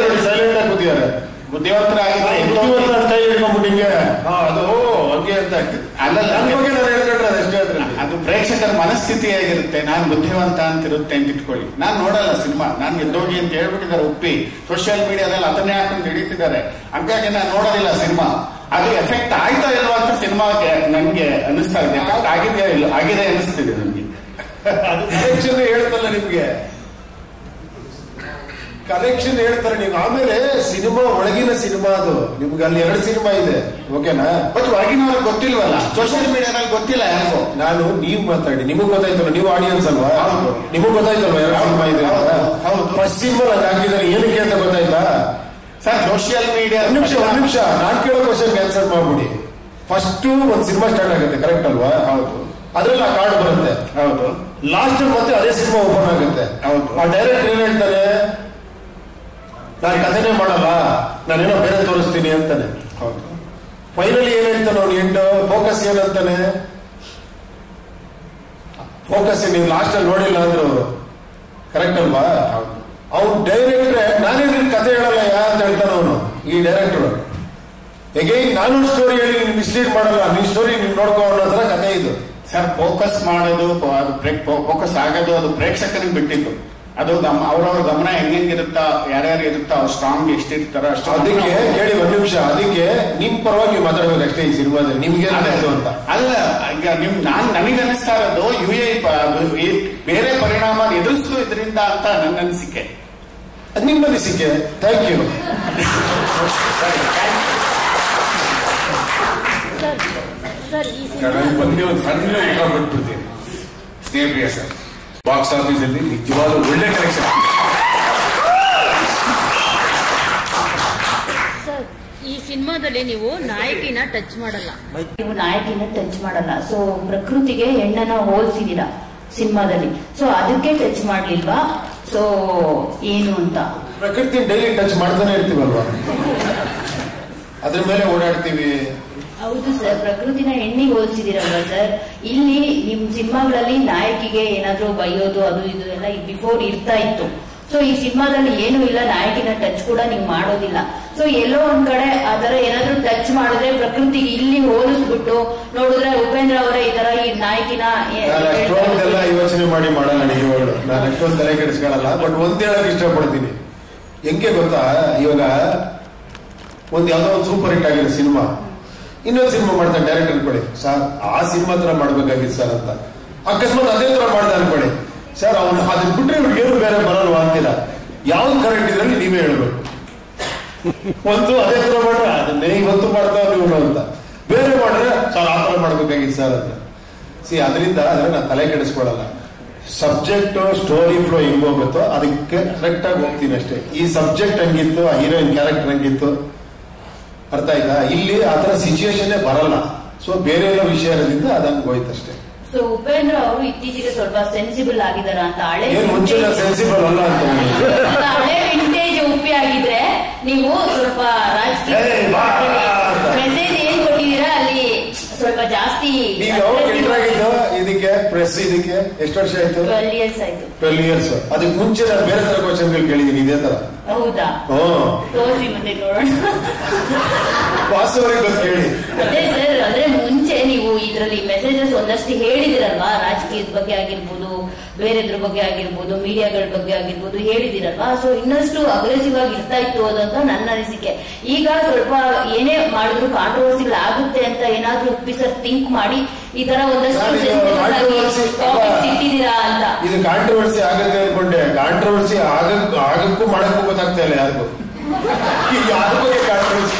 ಸೈಲೆಂಟ್ ಆಗಿ ಕೂತಿದ್ದಾರೆ. ಬುದ್ಧಿವಂತರಾಗಿದ್ರೆ ಬುದ್ಧಿವಂತ ಕೈ ಹಿಡ್ಕೊಂಡ್ಬಿಟ್ಟು ಹಿಂಗೆ ಅದು ಹಂಗೆ ಅಂತ ಆಗ್ತದೆ. ಅಲ್ಲ, ನನ್ನ ಬಗ್ಗೆ ನಾನು ಹೇಳ್ಕೊಂಡ್ರೆ ಅದಷ್ಟೇ. ಅದು ಪ್ರೇಕ್ಷಕರ ಮನಸ್ಥಿತಿ ಆಗಿರುತ್ತೆ. ನಾನು ಬುದ್ಧಿವಂತ ಅಂತಿರುತ್ತೆ ಅಂತ ಇಟ್ಕೊಳ್ಳಿ. ನಾನು ನೋಡಲ್ಲ ಸಿನಿಮಾ, ನಾನು ಗೆದ್ದೋಗಿ ಅಂತ ಹೇಳ್ಬಿಟ್ಟಿದ್ದಾರೆ ಒಪ್ಪಿ. ಸೋಷಿಯಲ್ ಮೀಡಿಯಾದಲ್ಲಿ ಅದನ್ನೇ ಹಾಕೊಂಡು ಹಿಡಿತಿದ್ದಾರೆ. ಹಂಗಾಗಿ ನಾನು ನೋಡೋದಿಲ್ಲ ಸಿನಿಮಾ. ಅದು ಎಫೆಕ್ಟ್ ಆಯ್ತಾ ಇಲ್ವಾ ಅಂತ ಸಿನಿಮಾಗೆ ನನ್ಗೆ ಅನಿಸ್ತಾ ಇದೆ. ಎಫೆಕ್ಟ್ ಆಗಿದೆಯಾ ಇಲ್ಲ, ಆಗಿದೆ ಅನಿಸ್ತಿದೆ ನನಗೆ. ಕಲೆಕ್ಷನ್ ಹೇಳ್ತಲ್ಲ ನಿಮ್ಗೆ, ಕಲೆಕ್ಷನ್ ಹೇಳ್ತಾರೆ ನೀವು. ಆಮೇಲೆ ಸಿನಿಮಾ ಒಳಗಿನ ಸಿನಿಮಾ ಅದು. ನಿಮ್ಗೆ ಅಲ್ಲಿ 2 ಸಿನಿಮಾ ಇದೆ, ಓಕೆನಾ? ಬಟ್ ಹೊರಗಿನವ್ರಿಗೆ ಗೊತ್ತಿಲ್ವಲ್ಲ, ಸೋಷಿಯಲ್ ಮೀಡಿಯಾದಲ್ಲಿ ಗೊತ್ತಿಲ್ಲ ಯಾರಿಗೂ. ನೀವು ಮಾತಾಡಿ, ನಿಮಗ್ ಗೊತ್ತಾಯ್ತಲ್ಲ, ನೀವು ಆಡಿಯನ್ಸ್ ಅಲ್ವಾ? ನಿಮಗ್ ಗೊತ್ತಾಯ್ತಲ್ವಾ 2 ಸಿನಿಮಾ ಇದೆ? ಹೌದು. ಫಸ್ಟ್ ಸಿನಿಮಾ ಹಾಕಿದ್ದಾರೆ ಏನಕ್ಕೆ ಅಂತ ಗೊತ್ತಾಯ್ತಾ? Sir social media. ಒಂದ್ ನಿಮಿಷ ನಾನ್ ಕೇಳೋ ಕ್ವಶನ್ ಆನ್ಸರ್ ಮಾಡ್ಬಿಡಿ. ಫಸ್ಟ್ ಒಂದ್ ಸಿನಿಮಾ ಸ್ಟಾರ್ಟ್ ಆಗುತ್ತೆ, ಕರೆಕ್ಟ್ ಅಲ್ವಾ? ಹೌದು. ಅದ್ರಲ್ಲಿ ಆ ಕಾರ್ಡ್ ಬರುತ್ತೆ. ಹೌದು. ಲಾಸ್ಟ್ ಮತ್ತೆ ಅದೇ ಸಿನಿಮಾ ಓಪನ್ ಆಗುತ್ತೆ. ಹೌದು. ಆ ಡೈರೆಕ್ಟರ್ ಏನ್ ಹೇಳ್ತಾನೆ, ನಾನು ಕಥೆನೇ ಮಾಡಲ್ಲ, ನಾನೇನೋ ಬೇರೆ ತೋರಿಸ್ತೀನಿ ಅಂತಾನೆ. ಹೌದು. ಫೈನಲಿ ಏನ್ ಹೇಳ್ತಾನೆ ಅವ್ನು ಎಂಟು ಫೋಕಸ್ ಏನಂತಾನೆ? ಫೋಕಸ್ ನೀವು ಲಾಸ್ಟ್ ಅಲ್ಲಿ ನೋಡಿಲ್ಲ ಅಂದ್ರೆ ಅವರು, ಕರೆಕ್ಟ್ ಅಲ್ವಾ? ಅವ್ನು ಡೈರೆಕ್ಟ್ರೆ ನಾನೇ ನಿನ್ ಕಥೆ ಹೇಳಲ್ಲ ಅಂತ ಹೇಳ್ತಾನೆ ಅವನು, ಈ ಡೈರೆಕ್ಟರ್. ಎಗೈನ್ ನಾನು ಸ್ಟೋರಿ ಹೇಳಿ ಮಿಸ್ಲೀಡ್ ಮಾಡಲ್ಲ, ನಿನ್ ಸ್ಟೋರಿ ನೀನ್ ನೋಡ್ಕೋ ಅನ್ನೋ ತರ ಕಥೆ ಇದು. ಸರ್ ಫೋಕಸ್ ಮಾಡೋದು, ಅದು ಫೋಕಸ್ ಆಗೋದು ಅದು ಪ್ರೇಕ್ಷಕನಿಗೆ ಬಿಟ್ಟಿದ್ದು. ಅದು ಅವ್ರವ್ರ ಗಮನ ಹೆಂಗಿರುತ್ತಾ, ಯಾರ್ಯಾರು ಇರುತ್ತಾ, ಅವ್ರು ಸ್ಟ್ರಾಂಗ್ ಎಷ್ಟಿರ್ತಾರೋ ಅಷ್ಟು. ಅದಕ್ಕೆ ಕೇಳಿ ಒಂದ್ ನಿಮಿಷ, ಅದಕ್ಕೆ ನಿಮ್ ಪರವಾಗಿ ಮಾತಾಡ್ಬೇಕು ಅಷ್ಟೇ ಈ ಸಿನಿಮಾದಲ್ಲಿ. ನಿಮ್ಗೆ ಅನಿಸ್ತು ಅಂತ ಅಲ್ಲ, ಈಗ ನನಗೆ ಅನಿಸ್ತಾ ಇರೋದು UI ಬೇರೆ ಪರಿಣಾಮ ಎದುರಿಸ್ತು ಇದರಿಂದ ಅಂತ ನನ್ನ ಅನಿಸಿಕೆ. ಅದು ನಿಮ್ಮ ಅನಿಸಿಕೆ. Thank you. ಬಗ್ಗೆ ಒಂದು ಸಣ್ಣ ಉತ್ತರ ಕೊಟ್ಬಿಡ್ತೀನಿ. ಸ್ನೇಹಿತರೆ ಸರ್, ಬಾಕ್ಸ್ ಆಫೀಸ್ ಅಲ್ಲಿ ನಿಜವಾದ ಒಳ್ಳೆ ಕಲೆಕ್ಷನ್. ಈ ಸಿನಿಮಾದಲ್ಲಿ ನೀವು ನಾಯಕಿನ ಟಚ್ ಮಾಡಲ್ಲ. ನೀವು ನಾಯಕಿನ ಟಚ್ ಮಾಡಲ್ಲ. ಸೊ ಪ್ರಕೃತಿಗೆ ಹೆಣ್ಣನ್ನ ಹೋಲಿಸಿದೀರಾ ಸಿನಿಮಾದಲ್ಲಿ. ಸೊ ಅದಕ್ಕೆ ಟಚ್ ಮಾಡ್ಲಿಲ್ವಾ? ಸೊ ಏನು ಅಂತ ಪ್ರಕೃತಿ ಡೈಲಿ ಟಚ್ ಮಾಡ್ತಾನೆ ಇರ್ತೀವಲ್ವಾ, ಅದ್ರ ಮೇಲೆ ಓಡಾಡ್ತೀವಿ. ಹೌದು ಸರ್, ಪ್ರಕೃತಿನ ಹೆಣ್ಣಿಗೆ ಹೋಲಿಸಿದಿರಲ್ವಾ ಸರ್? ಇಲ್ಲಿ ನಿಮ್ ಸಿನಿಮಾಗಳಲ್ಲಿ ನಾಯಕಿಗೆ ಏನಾದ್ರೂ ಬೈಯೋದು ಅದು ಇದು ಎಲ್ಲ ಬಿಫೋರ್ ಇರ್ತಾ ಇತ್ತು. ಸೊ ಈ ಸಿನಿಮಾದಲ್ಲಿ ಏನು ಇಲ್ಲ, ನಾಯಕಿನ ಟಚ್ ಕೂಡ ನೀವು ಮಾಡೋದಿಲ್ಲ. ಸೊ ಎಲ್ಲೋ ಒಂದ್ ಕಡೆ ಆತರ ಏನಾದ್ರೂ ಟಚ್ ಮಾಡಿದ್ರೆ ಪ್ರಕೃತಿಗೆ ಇಲ್ಲಿ ಹೋಲಿಸ್ಬಿಟ್ಟು ನೋಡಿದ್ರೆ ಉಪೇಂದ್ರ ಅವರ ಈ ತರ ಈ ನಾಯಕಿನ ಅಷ್ಟೊಂದೆಲ್ಲ ಯೋಚನೆ ಮಾಡಿ ಮಾಡಲ್ಲ ನಿಜವಾಗ್ಲು. ನಾನು ಅಷ್ಟೊಂದು ತಲೆ ಕೆಡಿಸ್ಕೊಳ್ಳಲ್ಲ. ಬಟ್ ಒಂದ್ ಹೇಳಕ್ ಇಷ್ಟಪಡ್ತೀನಿ. ಹೆಂಗೆ ಗೊತ್ತಾ, ಇವಾಗ ಒಂದ್ ಯಾವ್ದೋ ಒಂದು ಸೂಪರ್ ಹಿಟ್ ಆಗಿರೋ ಸಿನಿಮಾ, ಇನ್ನೊಂದು ಸಿನಿಮಾ ಮಾಡ್ತಾರೆ ಡೈರೆಕ್ಟ್ ಅನ್ಕೊಳ್ಳಿ, ಸರ್ ಆ ಸಿನಿಮಾ ತರ ಮಾಡ್ಬೇಕಾಗಿತ್ತು ಸರ್ ಅಂತ. ಅಕಸ್ಮಾತ್ ಅದೇ ತರ ಮಾಡ್ದ ಅನ್ಕೊಳ್ಳಿ, ಸರ್ ಅವ್ನು ಅದನ್ನ ಬಿಟ್ರೆ ಇವ್ರಿಗೆ ಏನು ಬೇರೆ ಬರಲ್ವಾ ಅಂತೀರ. ಯಾವ್ದು ಕರೆಕ್ಟ್ ಇದ್ರಲ್ಲಿ ನೀವೇ ಹೇಳ್ಬೇಕು. ಒಂದು ಅದೇ ತರ ಮಾಡ್ರೆ ಅದನ್ನೇ ಇವತ್ತು ಮಾಡ್ತಾವ ನೀವು ಅಂತ, ಬೇರೆ ಮಾಡ್ರೆ ಸರ್ ಆ ತರ ಮಾಡ್ಬೇಕಾಗಿತ್ತು ಸರ್ ಅಂತ. ಅದರಿಂದ ಅದನ್ನ ನಾನು ತಲೆ ಕೆಡಿಸ್ಕೊಳಲ್ಲ. ಸಬ್ಜೆಕ್ಟ್ ಸ್ಟೋರಿ ಫ್ಲೋ ಹೆಂಗ್ ಹೋಗುತ್ತೋ ಅದಕ್ಕೆ ಕರೆಕ್ಟ್ ಆಗಿ ಹೋಗ್ತೀನಿ ಅಷ್ಟೇ. ಈ ಸಬ್ಜೆಕ್ಟ್ ಹಂಗಿತ್ತು, ಆ ಹೀರೋಯಿನ್ ಕ್ಯಾರೆಕ್ಟರ್ ಹಂಗಿತ್ತು, ಅರ್ಥ ಆಯ್ತಾ? ಇಲ್ಲಿ ಆತರ ಸಿಚುವೇಶನ್ ಬರಲ್ಲ. ಸೊ ಬೇರೆ ಎಲ್ಲ ವಿಷಯ ಇರೋದ್ರಿಂದ ಅದಂಗೆ ಹೋಯ್ತಷ್ಟೇ. ಸೊ ಉಪೇಂದ್ರ ಅವರು ಇತ್ತೀಚೆಗೆ ಸ್ವಲ್ಪ ಸೆನ್ಸಿಬಲ್ ಆಗಿದಾರ ಅಂತ. ಹಳೆ ಮುಂಚೆ ಸೆನ್ಸಿಬಲ್ ಅಲ್ಲ ಅಂತ ಹಳೆ ವಿಂಟೇಜ್ ಉಪ್ಪಿ ಆಗಿದ್ರೆ ನೀವು ಸ್ವಲ್ಪ ರಾಜಕೀಯ ಮೆಸೇಜ್ ಏನ್ ಕೊಟ್ಟಿದ್ದೀರಾ ಅಲ್ಲಿ ಸ್ವಲ್ಪ ಜಾಸ್ತಿ. ಇದಕ್ಕೆ ಪ್ರೆಸ್ ಇದಕ್ಕೆ ಎಷ್ಟು ವರ್ಷ ಆಯ್ತು? 12 years ಆಯ್ತು. 12 years. ಅದಕ್ಕೆ ಮುಂಚೆ ನಾನು ಬೇರೆ ತರ ಕ್ವಶನ್ಗಳು ಕೇಳಿದೀನಿ ಇದೇ ತರ. ಹೌದಾ? ತೋರಿಸಿ ಮತ್ತೆ ನೋಡೋಣ. ವಾಸ್ತವರಿಗೆ ಗೊತ್ತು ಹೇಳಿ. ಅದೇ ಸರ್, ಅಂದ್ರೆ ಮುಂಚೆ ನೀವು ಇದರಲ್ಲಿ ಮೆಸೇಜಸ್ ಒಂದಷ್ಟು ಹೇಳಿದಿರಲ್ವಾ, ರಾಜಕೀಯದ ಬಗ್ಗೆ ಆಗಿರ್ಬೋದು, ಬೇರೆದ್ರ ಬಗ್ಗೆ ಆಗಿರ್ಬೋದು, ಮೀಡಿಯಾಗಳ ಬಗ್ಗೆ ಆಗಿರ್ಬೋದು ಹೇಳಿದಿರಲ್ವಾ. ಸೊ ಇನ್ನಷ್ಟು ಅಗ್ರೆಸಿವ್ ಆಗಿ ಇರ್ತಾ ಇತ್ತು ಅದಂತ ನನ್ನ ಅನಿಸಿಕೆ. ಈಗ ಸ್ವಲ್ಪ ಏನೇ ಮಾಡಿದ್ರು ಕಾಂಟ್ರವರ್ಸಿಗಳು ಆಗುತ್ತೆ ಅಂತ ಏನಾದ್ರೂ ಉಪ್ಪಿಸರ್ ಥಿಂಕ್ ಮಾಡಿ ಈ ತರ ಒಂದಷ್ಟು ಇಟ್ಟಿದ್ದೀರಾ ಅಂತ. ಇದು ಕಾಂಟ್ರವರ್ಸಿ ಆಗತ್ತೆ ಅನ್ಕೊಂಡೆ. ಕಾಂಟ್ರವರ್ಸಿ ಆಗಕ್ಕೂ ಮಾಡಕ್ಕೂ ಗೊತ್ತಾಗ್ತಾ ಇಲ್ಲ ಯಾರಿಗೂ. ಯಾರ ಬಗ್ಗೆ ಕಾಂಟ್ರವರ್ಸಿ?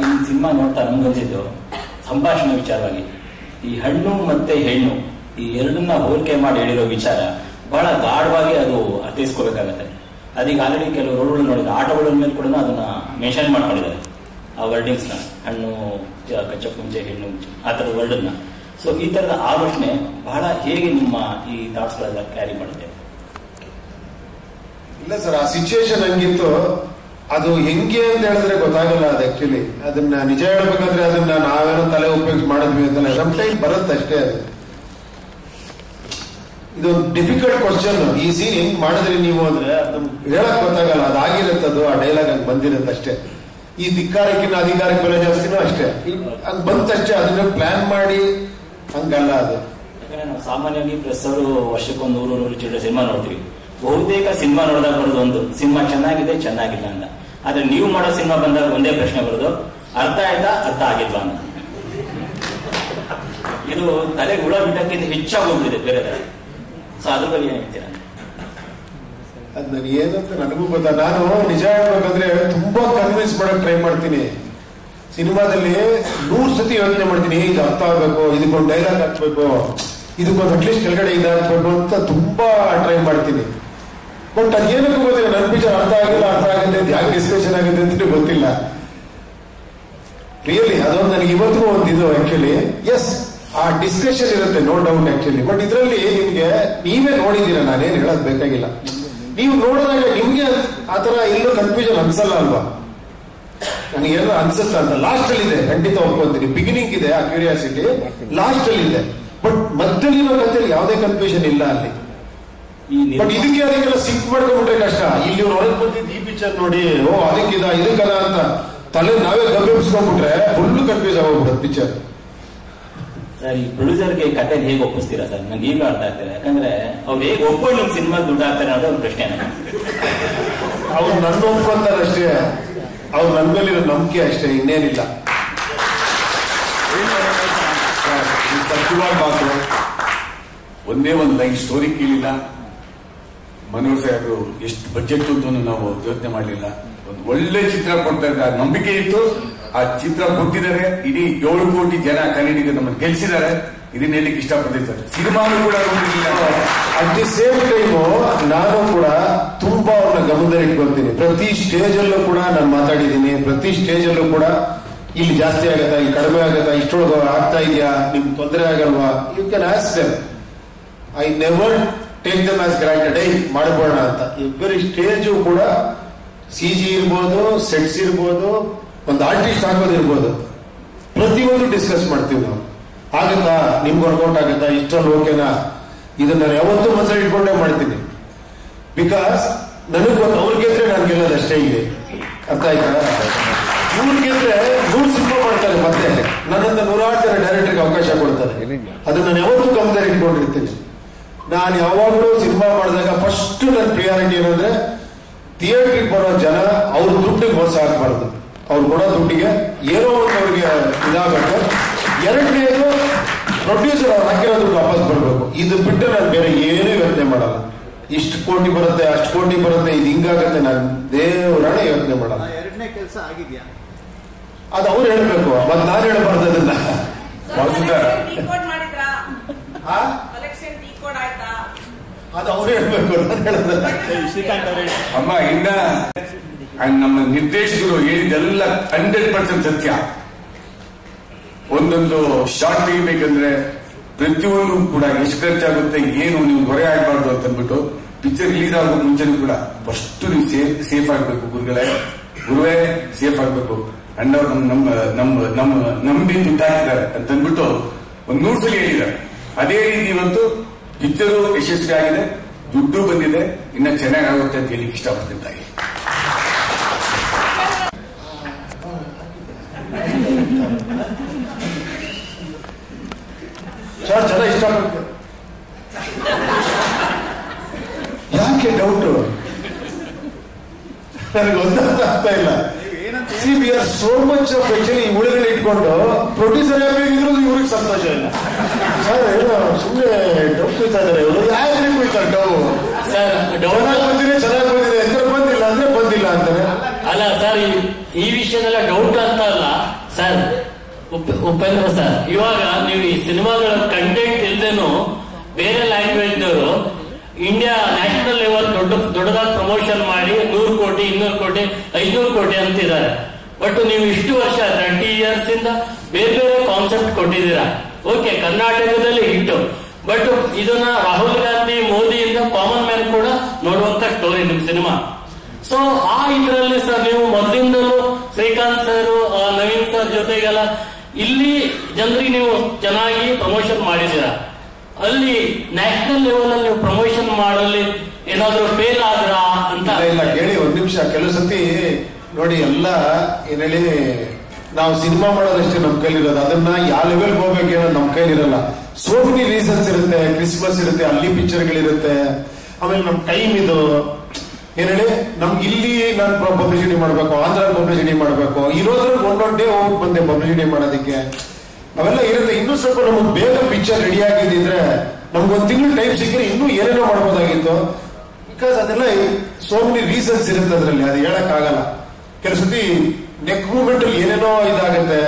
ಈ ಸಿನಿಮಾ ನೋಡ್ತಾ ನಮ್ಗನ್ಸಿದ್ದು ಸಂಭಾಷಣೆ ವಿಚಾರವಾಗಿ ಈ ಹಣ್ಣು ಮತ್ತೆ ಹೆಣ್ಣು ಈ ಎರಡನ್ನ ಹೋಲಿಕೆ ಮಾಡಿ ಹೇಳಿರೋ ವಿಚಾರ ಬಹಳ ಗಾಢವಾಗಿ ಅದು ಅರ್ಥೈಸ್ಕೋಬೇಕಾಗತ್ತೆ. ಅದೀಗ ಆಲ್ರೆಡಿ ಕೆಲವು ರೋಡ್ಗಳು ನೋಡಿದ ಆಟೋಗಳ ಮೇಲೆ ಕೂಡ ಅದನ್ನ ಮೆನ್ಷನ್ ಮಾಡ್ಕೊಂಡಿದ್ದಾರೆ, ಆ ವರ್ಡಿಂಗ್ಸ್ ನ, ಹಣ್ಣು ಕಚ್ಚ ಮುಂಚೆ ಹೆಣ್ಣು ಮುಂಚೆ ಆ ತರದ ವರ್ಡ್ ನ. ಸೊ ಈ ತರದ ಆಲೋಚನೆ ಬಹಳ ಹೇಗೆ ನಿಮ್ಮ ಈ ಥಾಟ್ಸ್ ಗಳೆಲ್ಲ ಕ್ಯಾರಿ ಮಾಡುತ್ತೆ? ಇಲ್ಲ ಸರ್, ಆ ಸಿಚುವೇಶನ್ ಹಂಗಿತ್ತು. ಅದು ಹೆಂಗೆ ಅಂತ ಹೇಳಿದ್ರೆ ಗೊತ್ತಾಗಲ್ಲ. ಅದು ಆಕ್ಚುಲಿ ಅದನ್ನ ನಿಜ ಹೇಳ್ಬೇಕಾದ್ರೆ ಅದನ್ನ ನಾವೇನೋ ತಲೆ ಉಪಯೋಗಿಸಿ ಮಾಡಿದ್ವಿ ಅಂತ ಸಮ್ ಟೈಮ್ ಬರುತ್ತೆ ಅಷ್ಟೇ. ಅದು ಇದು ಡಿಫಿಕಲ್ಟ್ ಕ್ವಶನ್. ಈ ಸೀನ್ ಹೆಂಗ್ ಮಾಡಿದ್ರಿ ನೀವು ಅಂದ್ರೆ ಹೇಳಕ್ ಗೊತ್ತಾಗಲ್ಲ. ಅದಾಗಿರುತ್ತದು, ಆ ಡೈಲಾಗ್ ಹಂಗ್ ಬಂದಿರುತ್ತೆ ಅಷ್ಟೇ. ಈ ಧಿಕ್ಕಾರಕ್ಕಿನ್ನ ಅಧಿಕಾರಕ್ಕೆ ಬೆಲೆ ಜಾಸ್ತಿನೂ ಅಷ್ಟೇ, ಹಂಗ್ ಬಂತಷ್ಟೇ. ಅದನ್ನ ಪ್ಲಾನ್ ಮಾಡಿ ಹಂಗಲ್ಲ ಅದು. ಯಾಕಂದ್ರೆ ನಾವು ಸಾಮಾನ್ಯವಾಗಿ ಪ್ರೆಸ್ ಅವರು ವರ್ಷಕ್ಕೊಂದು 100 ಚಿಲ್ಲರೆ ಸಿನಿಮಾ ನೋಡ್ತೀವಿ. ಬಹುತೇಕ ಸಿನಿಮಾ ನೋಡಿದಾಗ ಬರೋದು ಒಂದು, ಸಿನಿಮಾ ಚೆನ್ನಾಗಿದೆ ಚೆನ್ನಾಗಿಲ್ಲ ಅಂತ. ಆದ್ರೆ ನೀವು ಮಾಡೋ ಸಿನಿಮಾ ಬಂದಾಗ ಒಂದೇ ಪ್ರಶ್ನೆ ಬರೋದು, ಅರ್ಥ ಆಯ್ತಾ ಅರ್ಥ ಆಗಿಲ್ವಾ ಅಂತ. ಇದು ತಲೆಗೆ ಹುಳ ಬಿಟ್ಟಕ್ಕಿಂತ ಹೆಚ್ಚಾಗಿ ಹೋಗ್ಬಿಟ್ಟಿದೆ ಬೇರೆ ತರ. ಸೊ ಅದ್ರ ಬಗ್ಗೆ ಏನ್ ಹೇಳ್ತೀರಾ? ಅದ್ ನನ್ ಏನಂತ ನನಗೂ ಗೊತ್ತಾ. ನಾನು ನಿಜ ಹೇಳ್ಬೇಕಂದ್ರೆ ತುಂಬಾ ಕನ್ವಿನ್ಸ್ ಮಾಡಕ್ ಟ್ರೈ ಮಾಡ್ತೀನಿ. ಸಿನಿಮಾದಲ್ಲಿ 100 ಸತಿ ಯೋಚನೆ ಮಾಡ್ತೀನಿ, ಇದು ಅರ್ಥ ಆಗ್ಬೇಕು, ಇದಕ್ಕೊಂದು ಡೈಲಾಗ್ ಹಾಕ್ಬೇಕು, ಇದಕ್ಕೊಂದು ಅಟ್ಲೀಸ್ಟ್ ಕೆಳಗಡೆ ಇದಾಗಬೇಕು ಅಂತ ತುಂಬಾ ಟ್ರೈ ಮಾಡ್ತೀನಿ. ಬಟ್ ಅದೇನಕ್ಕೂ ಗೊತ್ತಿಲ್ಲ. ನನ್ನ ಪಿಕ್ಚರ್ ಅರ್ಥ ಆಗುತ್ತೆ ಅಂತ ಯಾಕೆ ಡಿಸ್ಕಷನ್ ಆಗುತ್ತೆ ಅಂತ ಗೊತ್ತಿಲ್ಲ. ರಿಯಲಿ ಅದೊಂದು ನನಗೆ ಇವತ್ತಿಗೂ ಒಂದು ಇದು ಆಕ್ಚುಲಿ. ಎಸ್, ಆ ಡಿಸ್ಕಷನ್ ಇರುತ್ತೆ, ನೋ ಡೌಟ್ ಆಕ್ಚುಲಿ. ಬಟ್ ಇದರಲ್ಲಿ ನಿಮ್ಗೆ ನೀವೇ ನೋಡಿದ್ದೀರಾ, ನಾನೇನು ಹೇಳೋದು ಬೇಕಾಗಿಲ್ಲ. ನೀವು ನೋಡಿದಾಗ ನಿಮ್ಗೆ ಆತರ ಎಲ್ಲೂ ಕನ್ಫ್ಯೂಷನ್ ಅನ್ಸಲ್ಲ ಅಲ್ವಾ? ನನಗೇನೋ ಅನ್ಸುತ್ತ ಅಂತ ಲಾಸ್ಟ್ ಅಲ್ಲಿ ಇದೆ, ಖಂಡಿತ ಒಪ್ಕೊಂತೀನಿ. ಬಿಗಿನಿಂಗ್ ಇದೆ ಆ ಕ್ಯೂರಿಯಾಸಿಟಿ, ಲಾಸ್ಟ್ ಅಲ್ಲಿ ಇದೆ. ಬಟ್ ಮಧ್ಯಲ್ಲಿರೋ ಕಥೆಯಲ್ಲಿ ಯಾವುದೇ ಕನ್ಫ್ಯೂಷನ್ ಇಲ್ಲ ಅಲ್ಲಿ. ಬಟ್ ಇದಕ್ಕೆ ಅದಕ್ಕೆಲ್ಲ ಸಿಕ್ ಮಾಡ್ಕೊಂಡ್ಬಿಟ್ರೆ ಕಷ್ಟ. ಇಲ್ಲಿ ಹೊರಗೆ ಬಂದಿದ್ದು ಈ ಪಿಕ್ಚರ್ ನೋಡಿ, ಓ ಅದಕ್ಕಿದ ಇದಕ್ಕದ ಅಂತ ತಲೆ ನಾವೇ ಗಬ್ಬೆಬ್ಸ್ಕೊಂಡ್ಬಿಟ್ರೆ ಫುಲ್ ಕನ್ಫ್ಯೂಸ್ ಆಗೋಗ್ಬಿಡುತ್ತೆ ಪಿಕ್ಚರ್. ಸರ್, ಈ ಪ್ರೊಡ್ಯೂಸರ್ಗೆ ಕತೆ ಹೇಗೆ ಒಪ್ಪಿಸ್ತೀರಾ ಸರ್? ನಂಗೆ ಈಗ ಅರ್ಥ ಆಗ್ತಿಲ್ಲ. ಯಾಕಂದ್ರೆ ಅವ್ರು ಹೇಗೆ ಒಪ್ಕೊಂಡು ನಿಮ್ ಸಿನಿಮಾ ದುಡ್ಡು ಹಾಕ್ತಾರೆ ಅನ್ನೋದು ಒಂದು ಪ್ರಶ್ನೆ. ಅವ್ರು ನನ್ನ ಒಪ್ಕೊಂತಾರೆ ಅಷ್ಟೇ, ಅವ್ರು ನನ್ನ ಮೇಲಿರೋ ನಂಬಿಕೆ ಅಷ್ಟೇ, ಇನ್ನೇನಿಲ್ಲ. ಸತ್ಯವಾದ ಮಾತು. ಒಂದೇ ಒಂದು ಲೈನ್ ಸ್ಟೋರಿ ಕೇಳಿಲ್ಲ. ಮನೋಹರ್ ಸಾಹೇಬರು ಎಷ್ಟು ಬಜೆಟ್ ಅಂತ ನಾವು ಯೋಚನೆ ಮಾಡಲಿಲ್ಲ. ಒಂದು ಒಳ್ಳೆ ಚಿತ್ರ ಕೊಡ್ತಾ ಇದ್ದಾರೆ, ನಂಬಿಕೆ ಇತ್ತು. ಆ ಚಿತ್ರ ಕೊಟ್ಟಿದ್ದಾರೆ. ಇಡೀ 7 ಕೋಟಿ ಜನ ಕನ್ನಡಿಗರು ನಮ್ಮನ್ನು ಗೆಲ್ಸಿದ್ದಾರೆ. ಇದನ್ನ ಹೇಳಲಿಕ್ಕೆ ಇಷ್ಟಪಡ್ತಿದ್ದಾರೆ. ಸಿನಿಮಾನು ಕೂಡ ಅಟ್ ದಿ ಸೇಮ್ ಟೈಮು ನಾನು ಕೂಡ ತುಂಬಾ ಅವ್ರನ್ನ ಗಮನದಲ್ಲಿ ಇಟ್ಕೊಳ್ತೀನಿ. ಪ್ರತಿ ಸ್ಟೇಜ್ ಅಲ್ಲೂ ಕೂಡ ನಾನು ಮಾತಾಡಿದ್ದೀನಿ. ಪ್ರತಿ ಸ್ಟೇಜ್ ಅಲ್ಲೂ ಕೂಡ ಇಲ್ಲಿ ಜಾಸ್ತಿ ಆಗತ್ತಾ, ಇಲ್ಲಿ ಕಡಿಮೆ ಆಗತ್ತಾ, ಇಷ್ಟೊಳಗೆ ಆಗ್ತಾ ಇದೆಯಾ, ನಿಮ್ಗೆ ತೊಂದರೆ ಆಗಲ್ವಾ, you can ask them. I never take them as granted, ಮಾಡಬೋಣ ಅಂತ. ಎವ್ರಿ ಸ್ಟೇಜು ಕೂಡ CG ಇರ್ಬೋದು, ಸೆಟ್ಸ್ ಇರ್ಬೋದು, ಒಂದು ಆರ್ಟಿಸ್ಟ್ ಹಾಕೋದಿರ್ಬೋದು, ಪ್ರತಿಯೊಂದು ಡಿಸ್ಕಸ್ ಮಾಡ್ತೀವಿ ನಾವು. ಆಗತ್ತಾ, ನಿಮ್ಗೆ ವರ್ಕೌಟ್ ಆಗತ್ತಾ, ಇಷ್ಟೊಂದು ಓಕೆನಾ, ಇದನ್ನ ನಾನು ಯಾವತ್ತೂ ಮನಸ್ಸಲ್ಲಿ ಇಟ್ಕೊಂಡೇ ಮಾಡ್ತೀನಿ. ಬಿಕಾಸ್ ನನಗೆ ಗೊತ್ತು, ಅವ್ರು ಗೆದ್ರೆ ನಾನು ಗೆಲ್ಲೋದಷ್ಟೇ ಇಲ್ಲಿ. ಅರ್ಥ ಆಯ್ತಾ? ಇವ್ರು ಗೆದ್ರೆ 100 ಸಿನಿಮಾ ಮಾಡ್ತಾರೆ, ಮತ್ತೆ ನನ್ನಂತ 106 ಜನ ಡೈರೆಕ್ಟರ್ಗೆ ಅವಕಾಶ ಕೊಡ್ತಾರೆ. ಅದನ್ನ ನಾನು ಯಾವತ್ತೂ ಗಮನದಲ್ಲಿ ಇಟ್ಕೊಂಡಿರ್ತೀನಿ. ನಾನು ಯಾವಾಗಲೂ ಸಿನಿಮಾ ಮಾಡಿದಾಗ ಫಸ್ಟ್ ನನ್ನ ಪ್ರಿಯಾರಿಟಿ ಏನಂದ್ರೆ ಥಿಯೇಟ್ರಿಗೆ ಬರೋ ಜನ ಅವ್ರ ದುಡ್ಡಿಗೆ ಮೋಸ ಹಾಕ್ಬಾರ್ದು. ಅವ್ರು ಕೊಡೋ ದುಡ್ಡಿಗೆ ಏನೋ ಒಂದು ಅವ್ರಿಗೆ ಇದಾಗಬೇಕು. ಎರಡನೇದು, ಪ್ರೊಡ್ಯೂಸರ್ ಅವ್ರು ಹಾಕಿರೋ ದುಡ್ಡು ವಾಪಸ್ ಬರಬೇಕು. ಇದು ಬಿಟ್ಟರೆ ನಾನು ಬೇರೆ ಏನೂ ಯೋಚನೆ ಮಾಡಲ್ಲ. ಇಷ್ಟು ಕೋಟಿ ಬರುತ್ತೆ, ಅಷ್ಟು ಕೋಟಿ ಬರುತ್ತೆ, ಇದು ಹಿಂಗಾಗತ್ತೆ, ನಾನು ದೇವರಾಣ ಯೋಚನೆ ಮಾಡಲ್ಲ. ಎರಡನೇ ಕೆಲಸ ಆಗಿದ್ಯಾ ಅದು ಅವ್ರು ಹೇಳ್ಬೇಕು, ಮತ್ತೆ ನಾನು ಹೇಳ್ಬಾರ್ದು ಅದನ್ನ. ಅದು ಅವ್ರು ಹೇಳ್ಬೇಕು, ನಾನು ಹೇಳೋದಲ್ಲ. ಅಮ್ಮ, ಇನ್ನ ನಮ್ಮ ನಿರ್ದೇಶಕರು ಹೇಳಿದೆಲ್ಲ 100% ಸತ್ಯ. ಒಂದೊಂದು ಶಾರ್ಟ್ ತೆಗಿಬೇಕಂದ್ರೆ ಪ್ರತಿಯೊಂದು ಕೂಡ ಎಷ್ಟು ಖರ್ಚಾಗುತ್ತೆ, ಏನು ನೀವು ಹೊರೆ ಆಗಬಾರ್ದು ಅಂತ ಅಂದ್ಬಿಟ್ಟು ಪಿಕ್ಚರ್ ರಿಲೀಸ್ ಆಗೋ ಮುಂಚೆನೂ ಕೂಡ ಫಸ್ಟ್ ನೀವು ಸೇಫ್ ಆಗಬೇಕು. ಗುರುವೇ ಸೇಫ್ ಆಗಬೇಕು. ಅಣ್ಣವ್ರು ನಂಬಿ ದುಡ್ಡು ಹಾಕಿದ್ದಾರೆ ಅಂತ ಅಂದ್ಬಿಟ್ಟು ಒಂದು 100 ಸಲ ಹೇಳಿದ್ದಾರೆ. ಅದೇ ರೀತಿ ಇವತ್ತು ಪಿಕ್ಚರು ಯಶಸ್ವಿ ಆಗಿದೆ, ದುಡ್ಡು ಬಂದಿದೆ, ಇನ್ನ ಚೆನ್ನಾಗಾಗುತ್ತೆ ಅಂತ ಹೇಳಿಕ್ಕೆ ಇಷ್ಟಪಡ್ತಿದ್ದಾಗಿ. ಸರ್ ಚೆನ್ನಾಗಿ ಇಷ್ಟಪಡ್ತೀನಿ. ಯಾಕೆ ಡೌಟ್ ನನಗೆ ಒಂದರ್ಥ ಆಗ್ತಾ ಇಲ್ಲ. We are so much of actually ಉಳಿಗಳು ಇಟ್ಕೊಂಡು ಪ್ರೊಡ್ಯೂಸರ್ ಇದ್ರು ಇವ್ರಿಗೆ ಸಂತೋಷ ಇಲ್ಲ. ಸರ್ ಏನೋ ಸುಮ್ಮನೆ ಡೌಟ್ ಕುಯ್ತಾ ಇದಾರೆ ಇವರು. ಯಾಕೆ ಕುಯ್ತಾರೆ ಡೌ? ಸರ್ ಚೆನ್ನಾಗಿ ಬಂದಿದೆ, ಚೆನ್ನಾಗಿ ಬಂದಿದೆ ಅಂದ್ರೆ ಬಂದಿಲ್ಲ ಅಂದ್ರೆ ಬಂದಿಲ್ಲ ಅಂತಾರೆ. ಅಲ್ಲ ಸರ್, ಈ ವಿಷಯದಲ್ಲ ಡೌಟ್ ಅಂತ ಅಲ್ಲ ಸರ್. ಉಪೇಂದ್ರ ಸರ್, ಇವಾಗ ನೀವು ಈ ಸಿನಿಮಾಗಳ ಕಂಟೆಂಟ್ ಇಲ್ದೇನು ಬೇರೆ ಲ್ಯಾಂಗ್ವೇಜ್ ನವರು ಇಂಡಿಯಾ ನ್ಯಾಷನಲ್ ಲೆವೆಲ್ ದೊಡ್ಡದಾಗಿ ಪ್ರಮೋಷನ್ ಮಾಡಿ 100 ಕೋಟಿ 200 ಕೋಟಿ 500 ಕೋಟಿ ಅಂತಿದ್ದಾರೆ. ಬಟ್ ನೀವು ಇಷ್ಟು ವರ್ಷ 30 years ಇಂದ ಬೇರೆ ಬೇರೆ ಕಾನ್ಸೆಪ್ಟ್ ಕೊಟ್ಟಿದ್ದೀರಾ. ಓಕೆ, ಕರ್ನಾಟಕದಲ್ಲಿ ಹಿಟ್ಟು. ಬಟ್ ಇದನ್ನ ರಾಹುಲ್ ಗಾಂಧಿ, ಮೋದಿಯಿಂದ ಕಾಮನ್ ಮ್ಯಾನ್ ಕೂಡ ನೋಡುವಂತ ಸ್ಟೋರಿ ನಿಮ್ ಸಿನಿಮಾ. ಸೊ ಆ ಇದರಲ್ಲಿ ಸರ್ ನೀವು ಮೊದಲಿಂದಲೂ ಶ್ರೀಕಾಂತ್ ಸರ್, ನವೀನ್ ಸರ್ ಜೊತೆಗೆಲ್ಲ ಇಲ್ಲಿ ಜನರಿಗೆ ನೀವು ಚೆನ್ನಾಗಿ ಪ್ರಮೋಷನ್ ಮಾಡಿದ್ದೀರಾ. ಅಲ್ಲಿ ನ್ಯಾಷನಲ್ ಲೆವೆಲ್ ಅಲ್ಲಿ ನೀವು ಪ್ರಮೋಷನ್ ಮಾಡಲಿ ಏನಾದ್ರೂ ಫೇಲ್ ಆದ್ರ ಅಂತ? ಇಲ್ಲ ಕೇಳಿ, ಒಂದ್ ನಿಮಿಷ. ಕೆಲವು ಸತಿ ನೋಡಿ, ಎಲ್ಲ ಏನ್ ಹೇಳಿ, ನಾವು ಸಿನಿಮಾ ಮಾಡೋದಷ್ಟೇ ನಮ್ ಕೈಲಿರೋದು. ಅದನ್ನ ಯಾವ ಲೆವೆಲ್ ಹೋಗ್ಬೇಕೇನೋ ನಮ್ ಕೈಲಿರಲ್ಲ. ಸೋ ಮೆನಿ ರೀಸನ್ಸ್ ಇರುತ್ತೆ. ಕ್ರಿಸ್ಮಸ್ ಇರುತ್ತೆ, ಅಲ್ಲಿ ಪಿಕ್ಚರ್ಗಳಿರುತ್ತೆ, ಆಮೇಲೆ ನಮ್ ಟೈಮ್ ಇದು ಏನ್ ಹೇಳಿ, ನಮ್ಗೆ ಇಲ್ಲಿ ನಾನು ಪಬ್ಲಿಸಿಟಿ ಮಾಡ್ಬೇಕು, ಆಂಧ್ರ ಪಬ್ಲಿಸಿಟಿ ಮಾಡ್ಬೇಕು, ಇರೋದ್ರಲ್ಲಿ ಒಂದೊಂದು ಡೇ ಹೋಗಿ ಬಂದೆ ಪಬ್ಲಿಸಿಟಿ ಮಾಡೋದಕ್ಕೆ, ಅವೆಲ್ಲ ಇರುತ್ತೆ. ಇನ್ನೂ ಸ್ವಲ್ಪ ನಮಗೆ ಬೇಗ ಪಿಕ್ಚರ್ ರೆಡಿ ಆಗಿದ್ದಿದ್ರೆ ನಮ್ಗೊಂದು ತಿಂಗಳು ಟೈಮ್ ಸಿಕ್ಕರೆ ಇನ್ನೂ ಏನೇನೋ ಮಾಡ್ಬೋದಾಗಿತ್ತು. ಬಿಕಾಸ್ ಅದೆಲ್ಲ ಸೋ ಮೆನಿ ರೀಸನ್ಸ್ ಇರುತ್ತೆ ಅದರಲ್ಲಿ, ಅದು ಹೇಳಕ್ ಆಗಲ್ಲ. ಕೆಲವು ಸತಿ ನೆಕ್ ಮೂಮೆಂಟ್ ಅಲ್ಲಿ ಏನೇನೋ ಇದಾಗತ್ತೆ.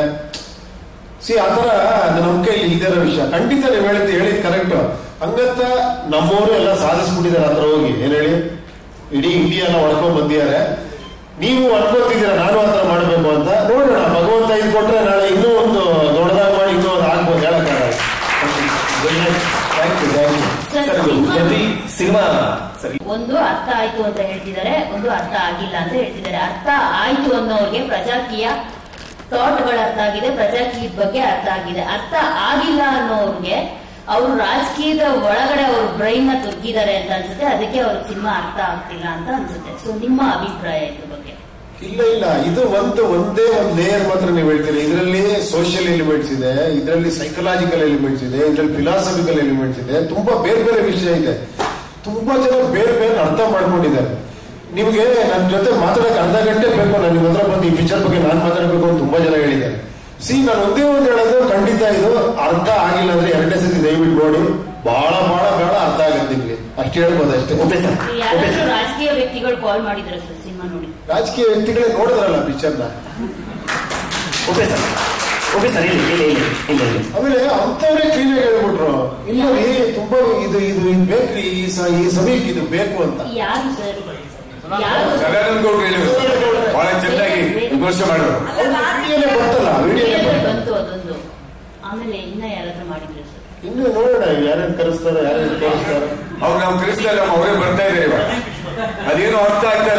ಆತರ ಅದು ನಮ್ ಕೈಲಿ ಇಲ್ದಿರೋ ವಿಷಯ. ಖಂಡಿತ ನೀವು ಹೇಳಿದ್ ಕರೆಕ್ಟ್. ಹಂಗಂತ ನಮ್ಮವರು ಎಲ್ಲ ಸಾಧಿಸ್ಬಿಟ್ಟಿದ್ದಾರೆ ಹತ್ರ ಹೋಗಿ. ಏನ್ ಹೇಳಿ, ಇಡೀ ಇಂಡಿಯಾನ ಒಡ್ಕೊಂಡ್ ಬಂದಿದ್ದಾರೆ. ನೀವು ಅನ್ಕೋತಿದ್ದೀರಾ ನಾನು ಆತರ ಮಾಡ್ಬೇಕು ಅಂತ. ನೋಡೋಣ, ಭಗವಂತ ಇದು ಕೊಟ್ರೆ ನಾಳೆ ಇನ್ನೂ ಒಂದು ದೊಡ್ಡದಾಗಿ ಮಾಡಿ ಇನ್ನೂ ಒಂದು ಆಗ್ಬೋದು, ಹೇಳಕ್ಕಾಗಲ್ಲ. ಸಿನಿಮಾ ಒಂದು ಅರ್ಥ ಆಯ್ತು ಅಂತ ಹೇಳ್ತಿದ್ದಾರೆ, ಒಂದು ಅರ್ಥ ಆಗಿಲ್ಲ ಅಂತ ಹೇಳ್ತಿದ್ದಾರೆ. ಅರ್ಥ ಆಯ್ತು ಅನ್ನೋರಿಗೆ ಪ್ರಜಾಕೀಯ ಥಾಟ್ಗಳು ಅರ್ಥ ಆಗಿದೆ, ಪ್ರಜಾಕೀಯದ ಬಗ್ಗೆ ಅರ್ಥ ಆಗಿದೆ. ಅರ್ಥ ಆಗಿಲ್ಲ ಅನ್ನೋರ್ಗೆ ಅವರು ರಾಜಕೀಯದ ಒಳಗಡೆ ಅವ್ರ ಬ್ರೈನ್ ನ ತುಗ್ಗಿದ್ದಾರೆ ಅಂತ ಅನ್ಸುತ್ತೆ, ಅದಕ್ಕೆ ಅವ್ರಿಗೆ ಸಿನಿಮಾ ಅರ್ಥ ಆಗ್ತಿಲ್ಲ ಅಂತ ಅನ್ಸುತ್ತೆ. ಸೊ ನಿಮ್ಮ ಅಭಿಪ್ರಾಯ ಇದ್ರ ಬಗ್ಗೆ? ಇಲ್ಲ, ಇದು ಒಂದೇ ಒಂದು ಲೇಯರ್ ಮಾತ್ರ ನೀವು ಹೇಳ್ತೀರಿ. ಇದರಲ್ಲಿ ಸೋಷಿಯಲ್ ಎಲಿಮೆಂಟ್ಸ್ ಇದೆ, ಇದರಲ್ಲಿ ಸೈಕಲಾಜಿಕಲ್ ಎಲಿಮೆಂಟ್ಸ್ ಇದೆ, ಇದರಲ್ಲಿ ಫಿಲಾಸಫಿಕಲ್ ಎಲಿಮೆಂಟ್ಸ್ ಇದೆ, ತುಂಬಾ ಬೇರೆ ಬೇರೆ ವಿಷಯ ಇದೆ. ತುಂಬಾ ಜನ ಬೇರೆ ಬೇರೆ ಅರ್ಥ ಮಾಡ್ಕೊಂಡಿದ್ದಾರೆ. ನಿಮ್ಗೆ ನನ್ನ ಜೊತೆ ಮಾತಾಡಕ್ಕೆ ಅರ್ಧ ಗಂಟೆ ಬೇಕು, ನಾನು ನಿಮ್ಮ ಹತ್ರ ಬಂದು ಈ ಪಿಕ್ಚರ್ ಬಗ್ಗೆ ನಾನು ಮಾತಾಡಬೇಕು ಅಂತ ತುಂಬಾ ಜನ ಹೇಳಿದ್ದಾರೆ. ನಾನು ಒಂದೇ ಒಂದು ಹೇಳೋದು, ಖಂಡಿತ ಇದು ಅರ್ಥ ಆಗಿಲ್ಲ ಅಂದ್ರೆ ಎರಡನೇ ಸತಿ ದಯವಿಟ್ಟು ನೋಡಿ, ಬಹಳ ಅರ್ಥ ಆಗುತ್ತೆ ನಿಮ್ಗೆ, ಅಷ್ಟು ಹೇಳ್ಬೋದು ಅಷ್ಟೇ. ರಾಜಕೀಯ ವ್ಯಕ್ತಿಗಳು ಕಾಲ್ ಮಾಡಿದ್ರು ಸರ್ ಸಿನಿಮಾ ನೋಡಿ? ರಾಜಕೀಯ ವ್ಯಕ್ತಿಗಳೇ ನೋಡಿದ್ರಲ್ಲ ಪಿಕ್ಚರ್ನ. ಆಮೇಲೆ ಅಂತವರೇ ಕ್ಲೀನ್ ಆಗಿ ಹೇಳ್ಬಿಟ್ರು, ಇಲ್ಲ ರೀ ತುಂಬಾ ಇದು ಬೇಕ್ರಿ, ಈ ಸಮಯಕ್ಕೆ ಇದು ಬೇಕು ಅಂತ. ಯಾರು ಸರ್? ಬಹಳ ಚೆನ್ನಾಗಿ ವಿಮರ್ಶೆ ಮಾಡೋರು. ವಿಡಿಯೋನೇ ಬಂತು ಅದೊಂದು. ಆಮೇಲೆ ಇನ್ನ ಯಾರಾದ್ರೂ ಮಾಡಿದ್ರು ಸರ್? ಇನ್ನು ನೋಡೋಣ ಯಾರ್ಯಾರು ಕರೆಸ್ತಾರೋ ಅವ್ರು ನಾವು ಕರೆಸ್ತಾರೆ, ಅವರೇ ಬರ್ತಾ ಇದ್ದಾರೆ ಇವಾಗ. ಅದೇನು ಅರ್ಥ ಆಗ್ತಾ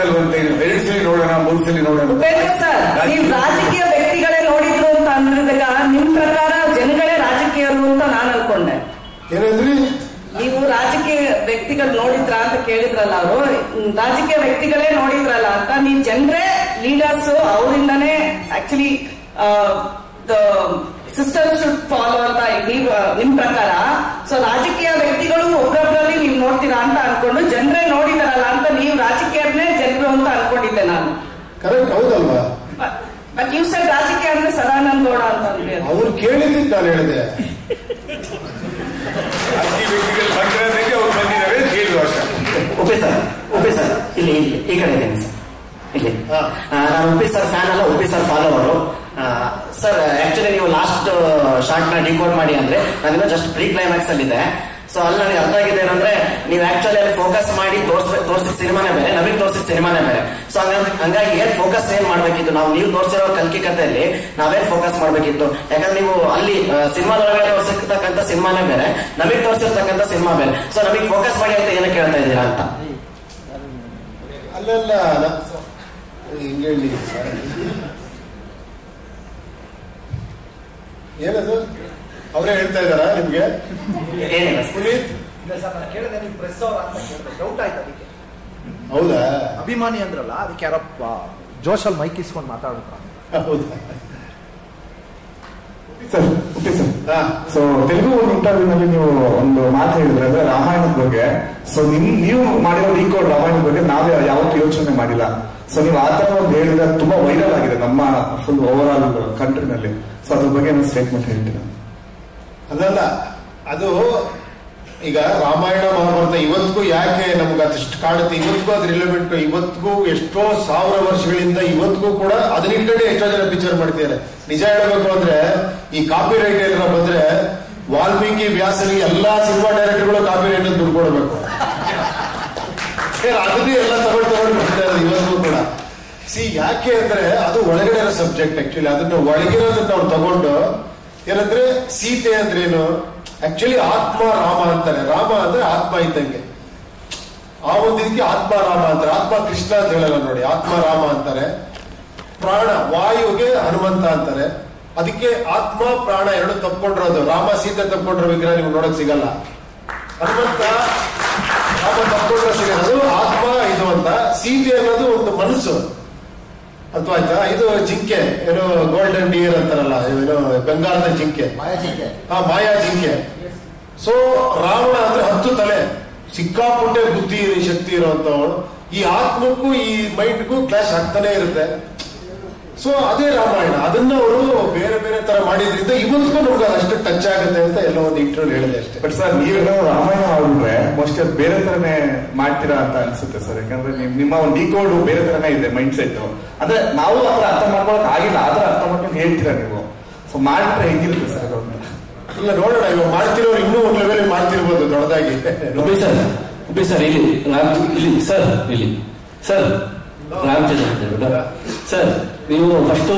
ಇಲ್ವಂತೆ 2 ಸಲ ನೋಡೋಣ 3 ಸಲ ನೋಡೋಣ. ಸರ್, ನೀವು ರಾಜಕೀಯ ವ್ಯಕ್ತಿಗಳೇ ನೋಡಿದ್ರು ಅಂತ ಅಂದ್ರದಾಗ ನಿಮ್ ಪ್ರಕಾರ ಜನಗಳೇ ರಾಜಕೀಯರು ಅಂತ ನಾನು ಅನ್ಕೊಂಡೆ. ಏನಂದ್ರಿ? ನೀವು ರಾಜಕೀಯ ವ್ಯಕ್ತಿಗಳು ನೋಡಿದ್ರ ಅಂತ ಕೇಳಿದ್ರಲ್ಲ, ಅವರು ರಾಜಕೀಯ ವ್ಯಕ್ತಿಗಳೇ ನೋಡಿದ್ರಲ್ಲ ಅಂತ, ನೀವು ಜನರೇ ಲೀಡರ್ಸ್, ಅವರಿಂದಾನೇ actually the system should follow ಅಂತ ನಿಮ್ ಪ್ರಕಾರ. ಸೊ ರಾಜಕೀಯ ವ್ಯಕ್ತಿಗಳು ಒಬ್ಬೊಬ್ಬರಲ್ಲಿ ನೀವು ನೋಡ್ತೀರಾ ಅಂತ ಅನ್ಕೊಂಡು ಜನರೇ ನೋಡಿದಾರಲ್ಲ ಅಂತ ನೀವು ರಾಜಕೀಯನೇ ಜನರು ಅಂತ ಅನ್ಕೊಂಡಿದ್ದೆ ನಾನು. ಕರೆಕ್ಟ್, ಹೌದಲ್ವಾ? ಬಟ್ ಯು ಸೆಡ್ ರಾಜಕೀಯ ಅಂದ್ರೆ ಸದಾನಂದ ಗೌಡ ಅಂತ ಅಂದ್ರೆ ಅವ್ರು ಕೇಳಿದ್ದು ನಾನು ಹೇಳಿದೆ. ರಾಜಕೀಯ ವ್ಯಕ್ತಿಗಳು ಬಂದಿರೋದಕ್ಕೆ ಅವ್ರು ಬಂದಿದ್ದಾರೆ 7 ವರ್ಷ. ಉಪ್ಪಿ ಸರ್ ಇಲ್ಲಿ ಈ ಕಡೆ ಇದ್ದೇನೆ ಸರ್. ಇಲ್ಲಿ ನಾನು ಉಪ್ಪಿ ಸರ್ ಫ್ಯಾನ್ ಅಲ್ಲ, Uppi sir follower. Sir actually ನೀವು ಲಾಸ್ಟ್ ಶಾರ್ಟ್ ನ ಡಿಕೋಡ್ ಮಾಡಿ ಅಂದ್ರೆ ನಾನಿನ್ನ ಜಸ್ಟ್ ಪ್ರೀ ಕ್ಲೈಮ್ಯಾಕ್ಸ್ ಅಲ್ಲಿ ಇದೆ. ಸೊ ಅಲ್ಲಿ ನನಗೆ ಅರ್ಥ ಆಗಿದೆ ಏನಂದ್ರೆ ನೀವು ಆಕ್ಚುಲಿ ಅಲ್ಲಿ ಫೋಕಸ್ ಮಾಡಿ ತೋರಿಸಿದ ಸಿನಿಮಾನೇ ಬೇರೆ, ನಮಗೆ ತೋರಿಸಿದ ಸಿನಿಮಾನೇ ಬೇರೆ. ಸೊ ಹಂಗಾಗಿ ಏನ್ ಫೋಕಸ್ ಏನ್ ಮಾಡ್ಬೇಕಿತ್ತು, ನೀವು ತೋರಿಸಿರೋ ಕಲ್ಕಿ ಕಥೆಯಲ್ಲಿ ನಾವೇನ್ ಫೋಕಸ್ ಮಾಡ್ಬೇಕಿತ್ತು? ಯಾಕಂದ್ರೆ ನೀವು ಅಲ್ಲಿ ಸಿನಿಮಾದೊಳಗಡೆ ತೋರಿಸಿರ್ತಕ್ಕಂಥ ಸಿನಿಮಾನೇ ಬೇರೆ, ನಮಗೆ ತೋರಿಸಿರ್ತಕ್ಕಂಥ ಸಿನಿಮಾ ಬೇರೆ. ಸೊ ನಮಗೆ ಫೋಕಸ್ ಮಾಡಿ ಅಂತ ಏನಕ್ಕೆ ಹೇಳ್ತಾ ಇದ್ದೀರಾ ಅಂತ. ಅಲ್ಲಲ್ಲ ಹಿಂಗೆ ಹೇಳಿ, ಏನದು ಅವರೇ ಹೇಳ್ತಾ ಇದಾರ ನಿಮ್ಗೆ? ಹೌದಾ? ಅಭಿಮಾನಿ ಅಂದ್ರಲ್ಲ, ಅದಕ್ಕೆ ಯಾರಪ್ಪ ಜೋಶಲ್ಲಿ ಮೈಕ್ ಇಸ್ಕೊಂಡು ಮಾತಾಡ್ತಾರೆ. ಹೌದಾ? ಸೊ ತೆಲುಗು ಒಂದು ಇಂಟರ್ವ್ಯೂನಲ್ಲಿ ನೀವು ಒಂದು ಮಾತು ಹೇಳಿದ್ರೆ ಅಂದ್ರೆ ರಾಮಾಯಣದ ಬಗ್ಗೆ. ಸೊ ನೀವು ಮಾಡಿರೋ ಡಿಕೋಡ್ ರಾಮಾಯಣದ ಬಗ್ಗೆ ನಾವೇ ಯಾವತ್ತೂ ಯೋಚನೆ ಮಾಡಿಲ್ಲ. ಸೊ ನೀವು ಆ ತರ ಒಂದು ಹೇಳಿದ್ರೆ ತುಂಬಾ ವೈರಲ್ ಆಗಿದೆ ನಮ್ಮ ಫುಲ್ ಓವರ್ ಆಲ್ ಕಂಟ್ರಿನಲ್ಲಿ. ಸೊ ಅದ್ರ ಬಗ್ಗೆ ನಾನು ಸ್ಟೇಟ್ಮೆಂಟ್ ಹೇಳ್ತೀನಿ. ಅದಲ್ಲ, ಅದು ಈಗ ರಾಮಾಯಣ ಮಹಾಭಾರತ ಇವತ್ತಿಗೂ ಯಾಕೆ ನಮ್ಗೆ ಅದಷ್ಟು ಕಾಡುತ್ತೆ, ಇವತ್ತಿಗೂ ಅದು ರಿಲೆವೆಂಟ್, ಇವತ್ತಿಗೂ ಎಷ್ಟೋ 1000 ವರ್ಷಗಳಿಂದ ಇವತ್ತಿಗೂ ಕೂಡ ಅದನ್ನ ಇಟ್ಕೊಂಡೆ ಎಷ್ಟೋ ಜನ ಪಿಕ್ಚರ್ ಮಾಡ್ತಿದ್ದಾರೆ. ನಿಜ ಹೇಳ್ಬೇಕು ಅಂದ್ರೆ ಈ ಕಾಪಿ ರೈಟ್ ಏನಾರ ಬಂದ್ರೆ ವಾಲ್ಮೀಕಿ ವ್ಯಾಸರಿಗೆ ಎಲ್ಲಾ ಸಿನಿಮಾ ಡೈರೆಕ್ಟರ್ಗಳು ಕಾಪಿ ರೈಟ್ ಅಂತ ದುಡ್ಡು ಕೊಡ್ಬೇಕು. ಅದನ್ನೇ ಎಲ್ಲ ತಗೊಂಡು ಬರ್ತಾ ಇದ್ದಾರೆ ಇವತ್ತಿಗೂ ಕೂಡ. ಯಾಕೆ ಅಂದ್ರೆ ಅದು ಒಳಗಡೆ ಇರೋ ಸಬ್ಜೆಕ್ಟ್. ಆಕ್ಚುಲಿ ಅದನ್ನ ಒಳಗಿರೋದನ್ನ ಅವ್ರು ತಗೊಂಡು ಏನಂದ್ರೆ ಸೀತೆ ಅಂದ್ರೆ ಏನು, ಆಕ್ಚುಲಿ ಆತ್ಮ ರಾಮ ಅಂತಾರೆ. ರಾಮ ಅಂದ್ರೆ ಆತ್ಮ ಇದ್ದಂಗೆ. ಆ ಒಂದು ಇದಕ್ಕೆ ಆತ್ಮ ರಾಮ ಅಂತಾರೆ. ಆತ್ಮ ಕೃಷ್ಣ ಅಂತ ಹೇಳಲ್ಲ ನೋಡಿ, ಆತ್ಮ ರಾಮ ಅಂತಾರೆ. ಪ್ರಾಣ ವಾಯುಗೆ ಹನುಮಂತ ಅಂತಾರೆ. ಅದಕ್ಕೆ ಆತ್ಮ ಪ್ರಾಣ ಎರಡು ತಪ್ಪಿಕೊಂಡಿರೋದು. ರಾಮ ಸೀತೆ ತಪ್ಪಿಕೊಂಡಿರೋ ವಿಗ್ರಹ ನೀವು ನೋಡಕ್ ಸಿಗಲ್ಲ. ಹನುಮಂತ ರಾಮ ತಪ್ಪಿಕೊಂಡ್ರೆ ಸಿಗೋದು ಆತ್ಮ ಇದು ಅಂತ. ಸೀತೆ ಅನ್ನೋದು ಒಂದು ಮನಸ್ಸು, ಅಥವಾ ಆಯ್ತಾ? ಇದು ಜಿಂಕೆ, ಏನೋ ಗೋಲ್ಡನ್ ಡಿಯರ್ ಅಂತಾರಲ್ಲ, ಏನೋ ಬೆಂಗಾಲದ ಜಿಂಕೆ, ಮಾಯಾ ಜಿಂಕೆ. ಸೊ ರಾವಣ ಅಂದ್ರೆ 10 ತಲೆ, ಸಿಕ್ಕಾಪುಟ್ಟೆ ಬುದ್ಧಿ ಶಕ್ತಿ ಇರುವಂತವಳು. ಈ ಆತ್ಮಕ್ಕೂ ಈ ಮೈಂಡ್ಗೂ ಕ್ಲಾಶ್ ಆಗ್ತಾನೆ ಇರುತ್ತೆ. ಸೊ ಅದೇ ರಾಮಾಯಣ. ಅದನ್ನ ಅವರು ಬೇರೆ ಬೇರೆ ತರ ಮಾಡಿದ್ರಿಂದ ಇವತ್ತಿಗೂ ನಮ್ಗೆ ಅಷ್ಟು ಟಚ್ ಆಗುತ್ತೆ ಅಂತ ಎಲ್ಲ ಒಂದು ಇಂಟರ್ವ್ಯೂ ಹೇಳಿದೆ ಅಷ್ಟೇ. ಬಟ್ ಸರ್ ನೀವೇನೋ ರಾಮಾಯಣ ಆಡಿದ್ರೆ ಮೋಸ್ಟ್ಲಿ ಅದು ಬೇರೆ ತರನೇ ಮಾಡ್ತೀರಾ ಅಂತ ಅನ್ಸುತ್ತೆ ಸರ್. ಯಾಕಂದ್ರೆ ನಿಮ್ಮ ಒಂದು ಡಿಕೋಡ್ ಬೇರೆ ತರನೇ ಇದೆ ಮೈಂಡ್ ಸೆಟ್. ಅಂದ್ರೆ ನಾವು ಆತರ ಅರ್ಥ ಮಾಡ್ಕೊಳಕ್ ಆಗಿಲ್ಲ, ಆತರ ಅರ್ಥ ಮಾಡ್ಕೊಂಡು ಹೇಳ್ತೀರಾ ನೀವು. ಸೊ ಮಾಡಿದ್ರೆ ಹೆಂಗಿರುತ್ತೆ ಸರ್ ಅದು ಅಂತ? ಇಲ್ಲ ನೋಡೋಣ, ಇವಾಗ ಮಾಡ್ತಿರೋರು ಇನ್ನೂ ಒಂದು ಲೆವೆಲ್ ಮಾಡ್ತಿರ್ಬೋದು ದೊಡ್ಡದಾಗಿ. ಸರ್ ಉಪ್ಪಿ ಸರ್ ಇಲ್ಲಿ ಇಲ್ಲಿ ಸರ್ ಇಲ್ಲಿ ಸರ್ ರಾಮಚಂದ್ರ ಅಂತ ಹೇಳ್ಬಿಟ್ಟು ಸರ್, ನೀವು ಫಸ್ಟ್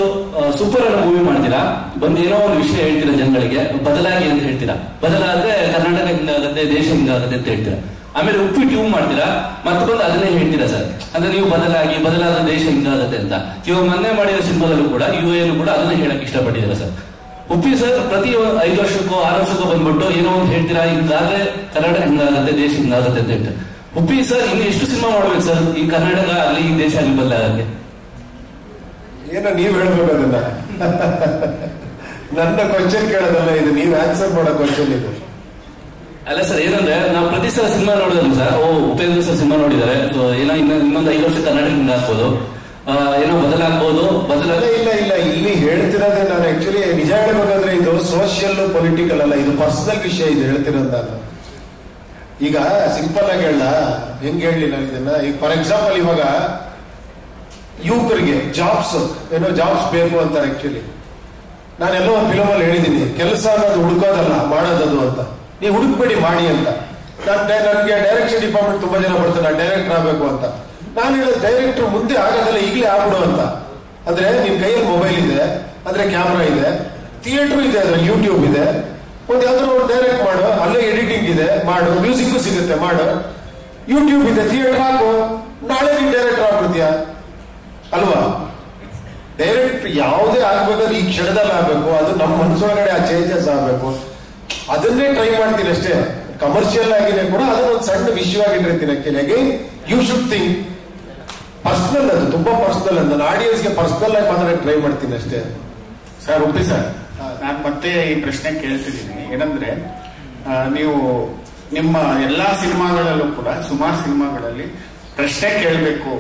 ಸೂಪರ್ ಅನ್ನೋ ಮೂವಿ ಮಾಡ್ತೀರಾ, ಬಂದು ಏನೋ ಒಂದು ವಿಷಯ ಹೇಳ್ತೀರಾ ಜನಗಳಿಗೆ, ಬದಲಾಗಿ ಅಂತ ಹೇಳ್ತೀರಾ, ಬದಲಾದ್ರೆ ಕರ್ನಾಟಕ ಹಿಂಗಾಗತ್ತೆ, ದೇಶ ಹಿಂಗಾಗತ್ತೆ ಅಂತ ಹೇಳ್ತೀರಾ. ಆಮೇಲೆ ಉಪ್ಪಿ ಟ್ಯೂಬ್ ಮಾಡ್ತೀರಾ, ಮತ್ತೆ ಬಂದು ಅದನ್ನೇ ಹೇಳ್ತೀರಾ ಸರ್. ಅಂದ್ರೆ ನೀವು ಬದಲಾದ ದೇಶ ಹಿಂಗಾಗತ್ತೆ ಅಂತ. ಇವಾಗ ಮೊನ್ನೆ ಮಾಡಿರೋ ಸಿನಿಮಾದಲ್ಲೂ ಕೂಡ UAN ಕೂಡ ಅದನ್ನೇ ಹೇಳಕ್ ಇಷ್ಟಪಟ್ಟಿದ್ದೀರಾ ಸರ್. ಉಪ್ಪಿ ಸರ್ ಪ್ರತಿ 5 ವರ್ಷಕ್ಕೋ 6 ವರ್ಷಕ್ಕೋ ಬಂದ್ಬಿಟ್ಟು ಏನೋ ಒಂದು ಹೇಳ್ತೀರಾ, ಹಿಂಗಾದ್ರೆ ಕರ್ನಾಟಕ ಹಿಂಗಾಗತ್ತೆ, ದೇಶ ಹಿಂಗಾಗತ್ತೆ ಅಂತ ಹೇಳ್ತಾರೆ. ಉಪ್ಪಿ ಸರ್ ಇನ್ನು ಎಷ್ಟು ಸಿನಿಮಾ ಮಾಡ್ಬೇಕು ಸರ್ ಈ ಕರ್ನಾಟಕ ಅಲ್ಲಿ ಈ ದೇಶ ಅಲ್ಲಿ ಬದಲಾಗಕ್ಕೆ? ಏನೋ ನೀವ್ ಹೇಳ್ಬೇಕು ಅದನ್ನ. ನನ್ನ ಕ್ವಶನ್ ಕೇಳೋದಲ್ಲ ಇದು, ನೀವ್ ಆನ್ಸರ್ ಮಾಡೋ ಕ್ವಶನ್ ಇದು. ಅಲ್ಲ ಸರ್, ಏನಂದ್ರೆ ನಾವು ಪ್ರತಿ ಸಲ ಸಿನಿಮಾ ನೋಡಿದ್ರು ಸರ್, ಉಪೇಂದ್ರ ಸರ್ ಸಿನಿಮಾ ನೋಡಿದ್ದಾರೆ, ಏನೋ ಇನ್ನೊಂದು 5 ವರ್ಷ ಕರ್ನಾಟಕ ಹಿಂಗಾಗ್ಬೋದು, ಏನೋ ಬದಲಾಗ್ಬೋದು. ಇಲ್ಲ ಇಲ್ಲಿ ಹೇಳ್ತಿರೋದೇ ನಾನು ಆಕ್ಚುಲಿ ನಿಜ ಹೇಳ್ಬೇಕಂದ್ರೆ ಇದು ಸೋಷಿಯಲ್ ಪೊಲಿಟಿಕಲ್ ಅಲ್ಲ, ಇದು ಪರ್ಸನಲ್ ವಿಷಯ. ಇದು ಹೇಳ್ತಿರೋದು ನಾನು ಈಗ ಸಿಂಪಲ್ ಆಗಿ ಹೇಳ, ಹೆಂಗ್ ಹೇಳಿ ನಾನು ಇದನ್ನ. ಈಗ ಫಾರ್ ಎಕ್ಸಾಂಪಲ್ ಇವಾಗ ಯುವಕರಿಗೆ ಜಾಬ್ಸ್ ಬೇಕು ಅಂತಾರೆ. ಆಕ್ಚುಲಿ ನಾನೆಲ್ಲೋ ಒಂದು ಫಿಲಮ್ ಅಲ್ಲಿ ಹೇಳಿದ್ದೀನಿ, ಕೆಲಸ ಅನ್ನೋದು ಹುಡುಕೋದಲ್ಲ ಮಾಡೋದದು ಅಂತ. ನೀವು ಹುಡುಕ್ಬೇಡಿ ಮಾಡಿ ಅಂತ. ನನಗೆ ಡೈರೆಕ್ಷನ್ ಡಿಪಾರ್ಟ್ಮೆಂಟ್ ತುಂಬಾ ಜನ ಬರ್ತಾರೆ, ನಾನು ಡೈರೆಕ್ಟರ್ ಆಗ್ಬೇಕು ಅಂತ. ನಾನು ಹೇಳೋದು ಡೈರೆಕ್ಟರ್ ಮುಂದೆ ಆಗೋದಲ್ಲ, ಈಗಲೇ ಆಗ್ಬಿಡು ಅಂತ. ಅಂದ್ರೆ ನಿಮ್ ಕೈಯಲ್ಲಿ ಮೊಬೈಲ್ ಇದೆ, ಅಂದ್ರೆ ಕ್ಯಾಮ್ರಾ ಇದೆ, ಥಿಯೇಟರ್ ಇದೆ, ಅದ್ರಲ್ಲಿ ಯೂಟ್ಯೂಬ್ ಇದೆ, ಒಂದು ಯಾವ್ದಾದ್ರು ಒಂದು ಡೈರೆಕ್ಟ್ ಮಾಡು, ಅಲ್ಲೇ ಎಡಿಟಿಂಗ್ ಇದೆ ಮಾಡು, ಮ್ಯೂಸಿಕ್ ಸಿಗುತ್ತೆ ಮಾಡು, ಯೂಟ್ಯೂಬ್ ಇದೆ, ಥಿಯೇಟರ್ ಹಾಕು, ನಾಳೆ ನೀನ್ ಡೈರೆಕ್ಟರ್ ಆಗ್ಬಿಡ್ತೀಯ ಅಲ್ವಾ? ಡೈರೆಕ್ಟ್ ಯಾವುದೇ ಆಗ್ಬೇಕಾದ್ರೆ ಈ ಕ್ಷಣದಲ್ಲಿ ಆಗ್ಬೇಕು, ಅದು ನಮ್ಮ ಮನಸ್ಸೊಳಗಡೆ ಆ ಚೇಂಜಸ್ ಆಗ್ಬೇಕು. ಅದನ್ನೇ ಟ್ರೈ ಮಾಡ್ತೀನಿ ಅಷ್ಟೇ. ಕಮರ್ಷಿಯಲ್ ಆಗಿನೇ ಕೂಡ ಅದನ್ನೊಂದು ಸಣ್ಣ ವಿಷಯವಾಗಿಟ್ಟಿರ್ತೀನಿ. Actually you should think personal, ಅದು ತುಂಬಾ ಪರ್ಸನಲ್. ನನ್ನ ಆಡಿಯನ್ಸ್ಗೆ ಪರ್ಸನಲ್ ಆಗಿ ಮಾತ್ರ ಟ್ರೈ ಮಾಡ್ತೀನಿ ಅಷ್ಟೇ. ಸರ್ ಉಪ್ಪಿ ಸರ್, ನಾನು ಮತ್ತೆ ಈ ಪ್ರಶ್ನೆ ಕೇಳ್ತಿದ್ದೀನಿ. ಏನಂದ್ರೆ ನೀವು ನಿಮ್ಮ ಎಲ್ಲಾ ಸಿನಿಮಾಗಳಲ್ಲೂ ಕೂಡ ಸುಮಾರು ಸಿನಿಮಾಗಳಲ್ಲಿ ಪ್ರಶ್ನೆ ಕೇಳಬೇಕು,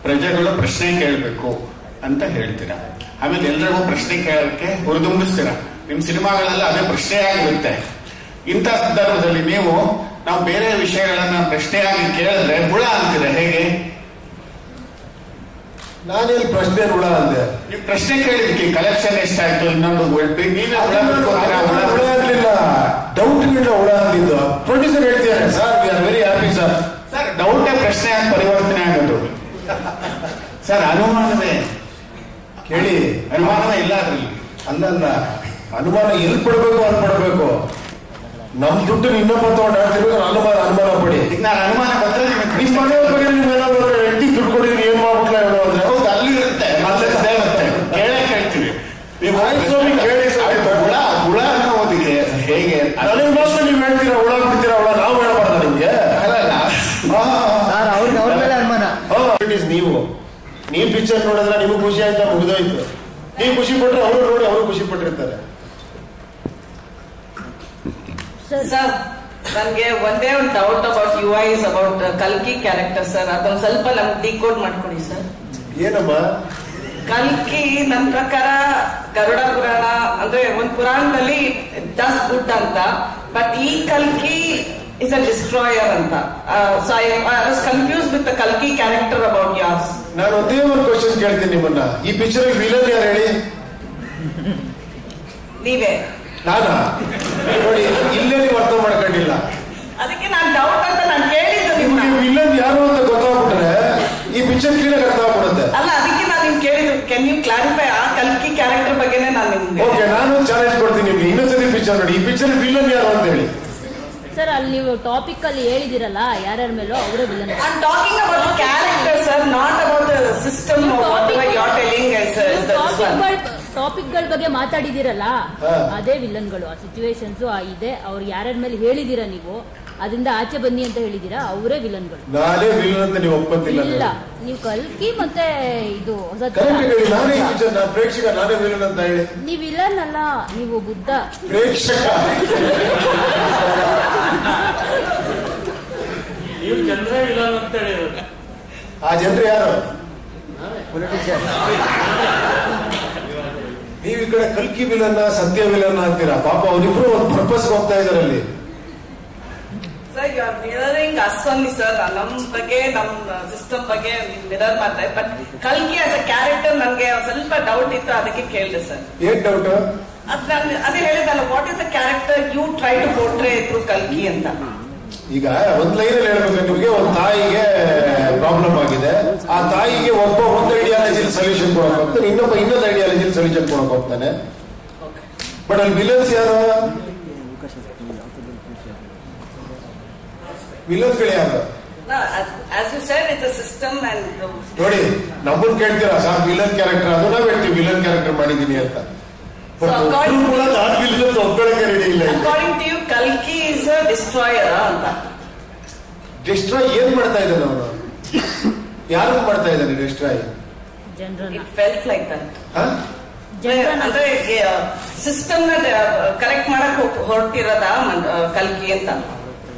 ಪ್ರಜೆಗಳು ಪ್ರಶ್ನೆ ಕೇಳಬೇಕು ಅಂತ ಹೇಳ್ತೀರಾ. ಆಮೇಲೆ ಎಲ್ರಿಗೂ ಪ್ರಶ್ನೆ ಕೇಳಕ್ಕೆ ಹುರಿದುಂಬಿಸ್ತೀರಾ. ನಿಮ್ ಸಿನಿಮಾಗಳೆಲ್ಲ ಅದೇ ಪ್ರಶ್ನೆಯಾಗಿರುತ್ತೆ. ಇಂಥ ಸಂದರ್ಭದಲ್ಲಿ ನಾವು ಬೇರೆ ವಿಷಯಗಳನ್ನ ಪ್ರಶ್ನೆಯಾಗಿ ಕೇಳಿದ್ರೆ ಹುಳ ಅಂತೀರ, ಹೇಗೆ? ನಾನೇನು ಪ್ರಶ್ನೆ ಹುಳ ಅಂದೆ? ನೀವು ಪ್ರಶ್ನೆ ಕೇಳಿದಕ್ಕೆ ಕಲೆಕ್ಷನ್ ಎಷ್ಟಾಯ್ತು, ಇನ್ನೊಂದು ನೀವೇ ಹುಳ ಆಗ್ಲಿಲ್ಲ, ಡೌಟ್ಗಳನ್ನ ಹುಳ ಅಂದಿದ್ದು ಪ್ರೊಡ್ಯೂಸರ್ ಹೇಳ್ತಿದ್ದಾರೆ. Sir we are very happy sir. Sir ಡೌಟೇ ಪ್ರಶ್ನೆ ಆಗಿ ಪರಿವರ್ತನೆ ಆಗೋದು ಸರ್. ಅನುಮಾನವೇ ಕೇಳಿ, ಅನುಮಾನವೇ ಇಲ್ಲ ಅದ್ರಲ್ಲಿ. ಅಲ್ಲಲ್ಲ, ಅನುಮಾನ ಎಲ್ಲಿ ಪಡ್ಬೇಕು ಅಲ್ಲಿ ಪಡ್ಬೇಕು. ನಮ್ ದುಡ್ಡು ಇನ್ನೊಬ್ಬ ತಗೊಂಡು ಆಡ್ತಿರ್ಬೇಕು, ಅನುಮಾನ ಪಡಿ. ಈಗ ನಾನು ಅನುಮಾನ ಬಂದ್ರೆ ನಿಮ್ಮ ಮನೆಯವ್ರ ಬಗ್ಗೆ ನೀವೇನಾದ್ರು ಹೆಂಡತಿ ದುಡ್ಡು ಕೊಡಿದ್ರೆ ಏನ್ ಮಾಡ್ಬಿಟ್ಲ ಹೇಳೋ ಅಂದ್ರೆ ಹೌದು, ಅಲ್ಲಿ ಇರುತ್ತೆ, ಮತ್ತೆ ಕೇಳೇ ಕೇಳ್ತೀವಿ. ನೀವು ಕೇಳಿ ಹುಳ ಅನ್ನೋದಿಗೆ ಹೇಗೆ ನನಗೆ ಮಾತ್ರ ನೀವು ಹೇಳ್ತೀರಾ ಹುಳ ಬಿಡ್ತೀರಾ ಹುಳ, ನಾವು ಹೇಳಬಾರ್ದ ನಿಮ್ಗೆ? ನೀವು ಪಿಕ್ಚರ್ ನೋಡಿದ್ರೆ ನಿಮ್ಗೆ ಖುಷಿ ಆಯ್ತಾ, ಮುಗಿದೋಯ್ತು. ನೀವು ಖುಷಿ ಪಟ್ರೆ ಅವರು ನೋಡಿ ಅವರು ಖುಷಿ ಪಟ್ಟಿರ್ತಾರೆ. ಸರ್ ನನ್ಗೆ ಒಂದೇ ಒಂದು doubt about UI is about ಕಲ್ಕಿ ಕ್ಯಾರೆಕ್ಟರ್ ಸರ್. ಅದೊಂದು ಸ್ವಲ್ಪ ನಮ್ಗೆ ಡಿಕೋಡ್ ಮಾಡ್ಕೊಡಿ ಸರ್. ಏನಮ್ಮ ಕಲ್ಕಿ ನನ್ನ ಪ್ರಕಾರ ಗರುಡ ಪುರಾಣ ಅಂದ್ರೆ ಒಂದು ಪುರಾಣದಲ್ಲಿ ಡಸ್ ಗುಡ್ ಅಂತ, ಬಟ್ ಈ ಕಲ್ಕಿ ಇಸ್ ಅ ಡಿಸ್ಟ್ರಾಯರ್ ಅಂತ. So I was confuse with the ಕಲ್ಕಿ ಕ್ಯಾರೆಕ್ಟರ್ ಅಬೌಟ್ ಯಾರ್ಸ್. ನಾನು ಒಂದೇ ಒಂದು ಕ್ವಶನ್ ಕೇಳ್ತೀನಿ ನಿಮ್ಮನ್ನ, ಈ ಪಿಕ್ಚರ್ ವಿಲನ್ ಯಾರು ಹೇಳಿ? ನೀವೇ. ನಾನಾ? ನೋಡಿ ಇಲ್ಲೇ ನೀವು ಅರ್ಥ ಮಾಡ್ಕೊಂಡಿಲ್ಲ. ಅದಕ್ಕೆ ನಾನು ಡೌಟ್ ಅಂತ ನಾನು ಕೇಳಿದ್ದು ನಿಮ್ಗೆ. ವಿಲನ್ ಯಾರು ಅಂತ ಗೊತ್ತಾಗ್ಬಿಟ್ರೆ ಈ ಪಿಕ್ಚರ್ ಕ್ಲೀನ್ ಆಗಿ ಅರ್ಥ ಆಗ್ಬಿಡುತ್ತೆ. ಅಲ್ಲ, ಅದಕ್ಕೆ ನಾನು ನಿಮ್ಗೆ ಕೇಳಿದ್ದು, ಕ್ಯಾನ್ ಯು ಕ್ಲಾರಿಫೈ ಆ ಕಲ್ಕಿ ಕ್ಯಾರೆಕ್ಟರ್ ಬಗ್ಗೆನೇ ನಾನು ನಿಮ್ಗೆ. ಓಕೆ, ನಾನು ಚಾಲೆಂಜ್ ಕೊಡ್ತೀನಿ ನಿಮ್ಗೆ. ಇನ್ನೊಂದ್ಸತಿ ಪಿಕ್ಚರ್ ನೋಡಿ, ಈ ಪಿಕ್ಚರ್ ವಿಲನ್ ಯಾರು ಅಂತ ಹೇಳಿ. ಸರ್ ಅಲ್ಲಿ ನೀವು ಟಾಪಿಕ್ ಅಲ್ಲಿ ಹೇಳಿದಿರಲ್ಲ ಯಾರ್ಯಾರ ಮೇಲೋ ಅವರೇ villain. I am talking about character sir, not about the system of what you are telling guys. Topic ಗಳ ಬಗ್ಗೆ ಮಾತಾಡಿದಿರಲ್ಲ ಅದೇ ವಿಲನ್ಗಳು. ಆ ಸಿಚುವೇಶನ್ಸ್ ಇದೆ, ಅವ್ರು ಯಾರ್ಯಾರ ಮೇಲೆ ಹೇಳಿದಿರಾ ನೀವು, ಅದರಿಂದ ಆಚೆ ಬನ್ನಿ ಅಂತ ಹೇಳಿದಿರಾ, ಅವರೇ ವಿಲನ್ಗಳು. ನಾನೇ ವಿಲನ್ ಅಂತ ನೀವು ಒಪ್ಕೊತಿಲ್ಲ. ಇಲ್ಲ, ನೀವು ಕಲ್ಕಿ ಮತ್ತೆ ಇದು ನಾನೇ ಪ್ರೇಕ್ಷಕ, ನಾನೇ ವಿಲನ್ ಅಂತ ಹೇಳಿ. ನೀವು ವಿಲನ್ ಅಲ್ಲ, ನೀವು ಬುದ್ಧ ಪ್ರೇಕ್ಷಕ. ನೀವು ಜನರೇ ವಿಲನ್ ಅಂತ ಹೇಳಿರೋದು. ಆ ಜನರು ಯಾರು? ನೀವು ಈ ಕಡೆ ಕಲ್ಕಿ ವಿಲನ್ನ ಸತ್ಯ ವಿಲನ್ನ ಅಂತೀರಾ. ಪಾಪ ಅವರಿಬ್ರು ಒಂದು ಪರ್ಪಸ್ ಹೋಗ್ತಾ ಇದಾರೆ ಅಲ್ಲಿ. Sir you are mirroring us only sir. ನಮ್ ಬಗ್ಗೆ ನಮ್ ಸಿಸ್ಟಮ್ ಬಗ್ಗೆ ಮಿರರ್ ಮಾಡ್ತಾರೆ. ಬಟ್ ಕಲ್ಕಿ ಆಸ್ ಅ ಕ್ಯಾರೆಕ್ಟರ್ ನನ್ಗೆ ಸ್ವಲ್ಪ ಡೌಟ್ ಇತ್ತು, ಅದಕ್ಕೆ ಕೇಳಿದೆ ಸರ್. ಏನ್ ಡೌಟ್? ಅದೇ ಹೇಳಿದಲ್ಲ, what is the character you try to portray through ಕಲ್ಕಿ ಅಂತ. ಈಗ ಒಂದ್ ಲೈನಲ್ಲಿ ಹೇಳ್ಬೇಕು ನಿಮಗೆ, ಒಂದು ತಾಯಿಗೆ ಪ್ರಾಬ್ಲಮ್ ಆಗಿದೆ, ಆ ತಾಯಿಗೆ ಒಬ್ಬ ಒಂದು ಐಡಿಯಾಲಜಿಲಿ ಸೊಲ್ಯೂಷನ್ ಕೊಡಕ್ ಹೋಗ್ತಾನೆ, ಇನ್ನೊಂದು ಐಡಿಯಾಲಜಿಲಿ ಸೊಲ್ಯೂಷನ್ ಕೊಡಕ್ ಹೋಗ್ತಾನೆ. ಬಟ್ ಅಲ್ಲಿ ವಿಲನ್ಸ್ ಯಾರು? ವಿಲನ್ಗಳು ಯಾರು? As you said, it's a system and ನೋಡಿ, ನಮ್ಮನ್ ಕೇಳ್ತೀರಾ ಸಾರ್ ವಿಲನ್ ಕ್ಯಾರೆಕ್ಟರ್, ಅದು ನಾವ್ ಹೇಳ್ತೀವಿ ವಿಲನ್ ಕ್ಯಾರೆಕ್ಟರ್ ಮಾಡಿದೀನಿ ಅಂತ. according to you, Kalki is a destroyer ಅಂತ. ಡಿಸ್ಟ್ರಾಯ್ ಏನ್ ಮಾಡ್ತಾ ಇದ್ದಾನೆ ಅವನು? ಯಾರು ಮಾಡ್ತಾ ಇದ್ದಾನೆ destroy? It felt like that. ಅಂದ್ರೆ ಸಿಸ್ಟಮ್ ನ ಕರೆಕ್ಟ್ ಮಾಡಕ್ ಹೊರಟಿರೋದ ಕಲ್ಕಿ ಅಂತ.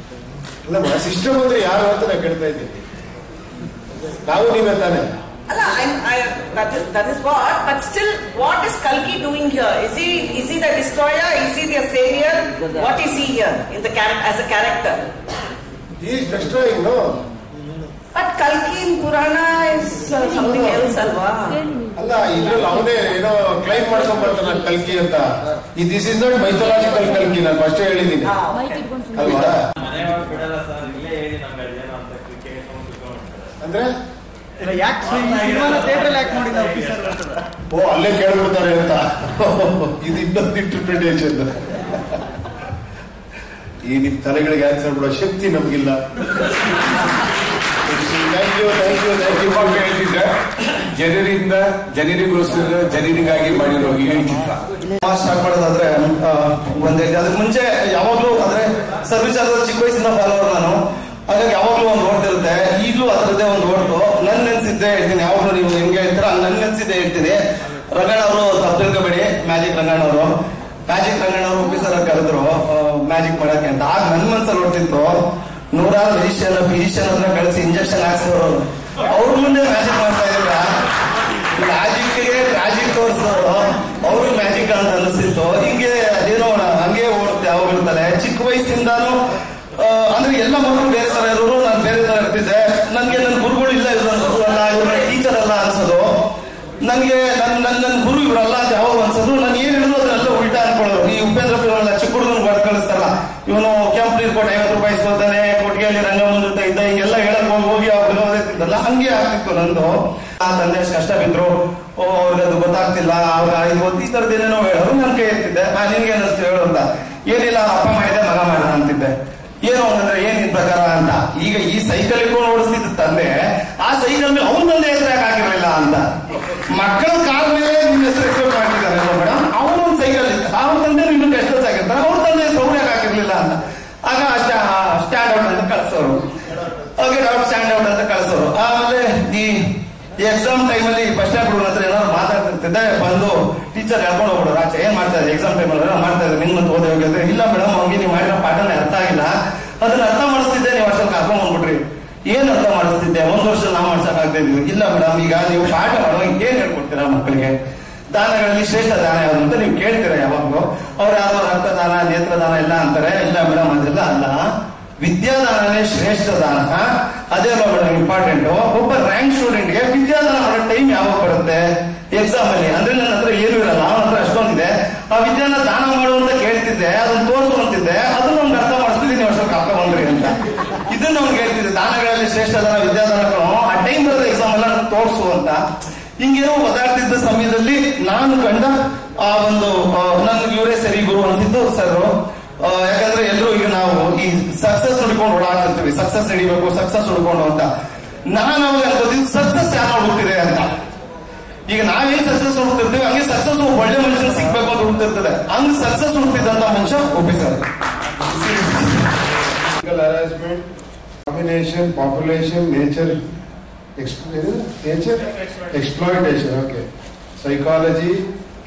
ಅಲ್ಲ, ಸಿಸ್ಟಮ್ ಅಂದ್ರೆ ಯಾರು ಅಂತ ನಾ ಕೇಳ್ತಾ ಇದ್ದೀನಿ. ನಾವು ನೀವೇ ತಾನೆ? ಅಲ್ಲ, that is what, but still, what is Kalki doing here? Is he the destroyer? Is he the savior? What is he here in the as a character? He is destroying, no? But Kalki in Purana is something else, alva? ಅಲ್ಲ, ಇದ್ರಲ್ಲಿ ಅವನೇ ಏನೋ claim ಮಾಡ್ಕೊಂಡ್ ಬರ್ತಾನೆ ಕಲ್ಕಿ ಅಂತ. This is not mythological ಕಲ್ಕಿ, ನಾನು ಫಸ್ಟ್ ಹೇಳಿದ್ದೀನಿ ಅಲ್ವಾ? ಅಂದ್ರೆ ಓ, ಅಲ್ಲೇ ಕೇಳ್ಬಿಡ್ತಾರೆ ಅಂತ. ಇದು ಇನ್ನೊಂದು ಇಂಟರ್ಪ್ರಿಟೇಷನ್. ಈ ನಿಮ್ ತಲೆಗಳಿಗೆ ಆನ್ಸರ್ ಬಿಡೋ ಶಕ್ತಿ ನಮ್ಗಿಲ್ಲ. Thank you. ಹೇಳ್ತಿದ್ದೆ, ಜನರಿಗೋಸ್ಕರ ಜನರಿಗಾಗಿ ಮಾಡಿರೋ ಈ ಚಿತ್ರ ಸ್ಟಾರ್ಟ್ ಮಾಡೋದಾದ್ರೆ ಅದಕ್ಕೆ ಮುಂಚೆ ಯಾವಾಗ್ಲೂ ಅಂದ್ರೆ ಸರ್ವಿಸ್ ಆದ ಚಿಕ್ಕ ವಯಸ್ಸಿಂದ ಫಾಲೋವರ್ ನಾನು, ಹಾಗಾಗಿ ಯಾವಾಗ್ಲೂ ಒಂದು ಓಡ್ತಿರುತ್ತೆ. ಈಗಲೂ ಅದರದ್ದೇ ಒಂದು ಓಡ್ತು. ನನ್ ನೆನ್ಸಿದ್ದೆ ಹೇಳ್ತೀನಿ, ಯಾವಾಗ್ಲೂ ನೀವು ಹೆಂಗೆ ಹೇಳ್ತೀರಾ ನನ್ ನೆನ್ಸಿದ್ದೆ ಹೇಳ್ತೀನಿ. ರಂಗಣ್ಣ ಅವರು ತಪ್ಪು ತಿಳ್ಕೊಬೇಡಿ, ಮ್ಯಾಜಿಕ್ ರಂಗಣ್ಣ ಅವರು ಆಫೀಸರ್ ಕರೆದ್ರು ಮ್ಯಾಜಿಕ್ ಮಾಡಕ್ಕೆ ಅಂತ. ಆಗ ನನ್ ಮನ್ಸಲ್ಲಿ ಓಡ್ತಿತ್ತು, ನೂರಾರು ಫಿಸಿಷಿಯನ್ ಹತ್ರ ಕಳಿಸಿ ಇಂಜೆಕ್ಷನ್ ಹಾಕ್ಸೋರು ಅವ್ರ ಮುಂದೆ ಮ್ಯಾಜಿಕ್ ಮಾಡ್ತಾ ಇದ್ರ. ಮ್ಯಾಜಿಕ್ಗೆ ಟ್ರಾಜಿಕ್ ತೋರಿಸಿದವರು ಅವ್ರಿಗೆ ಮ್ಯಾಜಿಕ್ ಅಂತ ಅನಿಸ್ತಿತ್ತು. ಹಿಂಗೆ ಅದೇನೋ ಹಂಗೆ ಓಡುತ್ತೆ ಅವ್ರ ತಲೆ. ಚಿಕ್ಕ ವಯಸ್ಸಿಂದಾನು ಅಂದ್ರೆ ಎಲ್ಲ ಮಕ್ಕಳು ಬೇರೆ ತರ ಇರೋರು, ನಾನು ಬೇರೆ ತರ ಇರ್ತಿದ್ದೆ. ನನ್ಗೆ ನನ್ನ ಗುರುಗಳು ಇಲ್ಲ, ಇವ್ರ ಗುರು ಅಲ್ಲ, ಇವ್ರ ಟೀಚರ್ ಅಲ್ಲ ಅನ್ಸೋದು. ನನ್ಗೆ ನನ್ನ ಗುರು ಇವ್ರಲ್ಲ ಅಂತ ಯಾವಾಗ ಅನ್ಸೋದು. ನಾನು ಏನ್ ಹೇಳಿದ್ರು ಅದನ್ನೆಲ್ಲ ಉಲ್ಟಾ ಅನ್ಕೊಳ್ಳೋರು. ಈ ಉಪೇಂದ್ರ ಫಿಲ್ಮ್ ಚಿಕ್ಕ ಹುಡುಗನ ಬಡ ಕಳಿಸ್ತಾರಲ್ಲ, ಇವನು ಕೆಂಪ್ ನೀರು ಕೊಟ್ಟು 50 ರೂಪಾಯಿ ಇಸ್ಕೊಳ್ತಾನೆ, ಕೊಟ್ಟಿಗೆಯಲ್ಲಿ ರಂಗಮ್ಮನ ಜೊತೆ ಇದ್ದ, ಹಿಂಗೆಲ್ಲ ಹೇಳಕ್ ಹೋಗಿ ಅವ್ರು ಓದಿತ್ತಿದ್ದಲ್ಲ, ಹಂಗೆ ಆಗ್ತಿತ್ತು ನಂದು. ಆ ತಂದೆ ಅಷ್ಟು ಕಷ್ಟ ಬಿದ್ರು, ಅವ್ರಿಗೆ ಅದು ಗೊತ್ತಾಗ್ತಿಲ್ಲ, ಅವ್ರು ಈ ತರದ್ ಏನೇನೋ ಹೇಳೋರು. ನನ್ ಕೈ ಇರ್ತಿದ್ದೆ, ನಿನ್ಗೆ ಅನ್ನಿಸ್ತು ಹೇಳು ಅಂತ. ಏನಿಲ್ಲ, ಅಪ್ಪ ಮಾಡಿದೆ ಮಗ ಮಾಡಿದ ಅಂತಿದ್ದೆ. ಏನು ಅಂತಂದ್ರೆ ಏನ್ ನಿನ್ ಪ್ರಕಾರ ಅಂತ. ಈಗ ಈ ಸೈಕಲ್ ಇಟ್ಕೊಂಡು ಓಡಿಸ್ತಿದ್ದ ತಂದೆ, ಆ ಸೈಕಲ್ ಮೇಲೆ ಅವ್ನ ತಂದೆ ಹೆಸರು ಯಾಕೆ ಹಾಕಿರ್ಲಿಲ್ಲ ಅಂತ. ಮಕ್ಕಳ ಕಾಲ ಮೇಲೆ ನಿನ್ನ ಹೆಸರು ಎಕ್ಸ್ಪೆಕ್ಟ್ ಮಾಡ್ತಿದ್ದಾರೆ ಮೇಡಮ್. ಅವನೊಂದು ಸೈಕಲ್ ಇತ್ತು, ಅವ್ರ ತಂದೆ ಇನ್ನೂ ಟೆಸ್ಟ್ ಆಗಿರ್ತಾರೆ, ಅವ್ರ ತಂದೆ ಹೆಸರು ಅವ್ರು ಯಾಕೆ ಹಾಕಿರ್ಲಿಲ್ಲ ಅಂತ. ಆಗ ಸ್ಟ್ಯಾಂಡ್ ಔಟ್ ಅಂತ ಕಳ್ಸೋರು. ಸ್ಟ್ಯಾಂಡ್ ಔಟ್ ಅಂತ ಕಳ್ಸೋರು. ಆಮೇಲೆ ಈ ಎಕ್ಸಾಮ್ ಟೈಮಲ್ಲಿ ಫಸ್ಟ್ ಸ್ಟ್ಯಾಂಡ್ ಹುಡುಗನ ಹತ್ರ ಏನಾದ್ರು ಮಾತಾಡ್ತಿರ್ತಿದ್ದೆ, ಬಂದು ಟೀಚರ್ ಹೇಳ್ಕೊಂಡು ಹೋಗ್ಬಿಡೋರು ಆಚೆ. ಏನ್ ಮಾಡ್ತಾ ಇದ್ದಾರೆ ಎಕ್ಸಾಮ್ ಟೈಮಲ್ಲಿ ಮಾಡ್ತಾ ಇದ್ದಾರೆ, ನಿನ್ ಮತ್ತೆ ಓದಿ ಹೋಗಿದ್ರೆ. ಇಲ್ಲ ಮೇಡಮ್, ಅವ್ರಿಗೆ ನೀವು ಮಾಡಿರೋ ಪಾಠನೇ ಅರ್ಥ ಆಗಿಲ್ಲ, ಅದನ್ನ ಅರ್ಥ ಮಾಡಿಸ್ತಿದ್ದೆ, ನೀವು ಅಷ್ಟೊಂದು ಕರ್ಕೊಂಡ್ ಬಂದ್ಬಿಟ್ರಿ. ಏನ್ ಅರ್ಥ ಮಾಡಿಸ್ತಿದ್ದೆ, 1 ವರ್ಷ ನಾವು ಮಾಡ್ಸಕ್ ಆಗ್ತಾ ಇದೀವಿ. ಇಲ್ಲ ಮೇಡಮ್, ಈಗ ನೀವು ಪಾಠ ಮಾಡುವಾಗ ಏನ್ ಹೇಳ್ಕೊಡ್ತೀರಾ ಮಕ್ಕಳಿಗೆ? ದಾನಗಳಲ್ಲಿ ಶ್ರೇಷ್ಠ ದಾನ ಯಾವುದು ಅಂತ ನೀವು ಕೇಳ್ತೀರಾ ಯಾವಾಗ್ಲೂ. ಅವ್ರು ಯಾರೋ ರಕ್ತದಾನ, ನೇತ್ರದಾನ ಎಲ್ಲ ಅಂತಾರೆ. ಇಲ್ಲ ಮೇಡಮ್, ಅದೆಲ್ಲ ಅಲ್ಲ, ವಿದ್ಯಾದಾನನೇ ಶ್ರೇಷ್ಠ ದಾನ. ಅದೇ ಅಲ್ಲ ಮೇಡಮ್ ಇಂಪಾರ್ಟೆಂಟ್. ಒಬ್ಬ ರ್ಯಾಂಕ್ ಸ್ಟೂಡೆಂಟ್ಗೆ ವಿದ್ಯಾದಾನ ಮಾಡೋ ಟೈಮ್ ಯಾವಾಗ ಬರುತ್ತೆ? ಎಕ್ಸಾಮ್ ಅಲ್ಲಿ. ಅಂದ್ರೆ ನನ್ನ ಹತ್ರ ಏನು ಇರಲ್ಲ, ಅವನ ಹತ್ರ ಅಷ್ಟೊಂದಿದೆ. ಆ ವಿದ್ಯಾನ ದಾನ ಮಾಡುವಂತ ಕೇಳ್ತಿದ್ದೆ, ಅದನ್ನ ತೋರಿಸುವಂತಿದ್ದೆ, ಅದನ್ನ ನಮ್ಗೆ ಅರ್ಥ ಮಾಡಿಸ್ತಿದ್ದೀನಿ, ನೀವು ಅಷ್ಟೊಂದು ಕರ್ಕೊಂಡ್ಬಂದ್ರಿ ಅಂತ. ಇದನ್ನ ಅವ್ನಿಗೆ ಹೇಳ್ತಿದ್ದೆ, ದಾನಗಳಲ್ಲಿ ಶ್ರೇಷ್ಠ ದಾನ ವಿದ್ಯಾದಾನಗಳು. ಆ ಟೈಮ್ ಬರೋದು ಎಕ್ಸಾಮ್ ಎಲ್ಲ ತೋರಿಸುವಂತ. ಹಿಂಗೇನೋ ಓದಾಡ್ತಿದ್ದ ಸಮಯದಲ್ಲಿ ನಾನು ಕಂಡ ಆ ಒಂದು ನನ್ಗೆ ಇವರೇ ಸರಿ ಗುರು ಅನ್ಸಿದ್ದು ಸರ್. ಯಾಕಂದ್ರೆ ಎಲ್ಲರೂ ಈಗ ನಾವು ಈ ಸಕ್ಸಸ್ ಹುಡ್ಕೊಂಡು ಓಡಾಡ್ತಿರ್ತೀವಿ, ಸಕ್ಸಸ್ ನಡಿಬೇಕು, ಸಕ್ಸಸ್ ಹುಡ್ಕೊಂಡು ಅಂತ. ನಾನು ಅವಾಗ ಅನ್ಕೋತೀವಿ ಸಕ್ಸಸ್ ಯಾರು ಹುಡುಕ್ತಿದೆ ಅಂತ. ಈಗ ನಾವೇನ್ ಸಕ್ಸಸ್ ಹುಡುಕ್ತಿರ್ತೀವಿ, ಹಂಗೆ ಸಕ್ಸಸ್ ಒಳ್ಳೆ ಮನುಷ್ಯನ ಸಿಗ್ಬೇಕು ಅಂತ ಹುಡುಕ್ತಿರ್ತದೆ. ಹಂಗ್ ಸಕ್ಸಸ್ ಹುಡುಕ್ತಿದ್ದಂತ ಮನುಷ್ಯ officer. harassment, domination, population, nature exploitation. Okay. Psychology,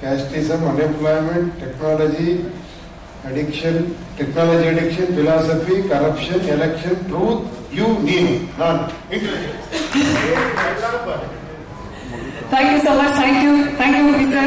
casteism, unemployment, technology addiction, philosophy, corruption, election, truth, you, need, none. Thank you so much. Thank you, Mr.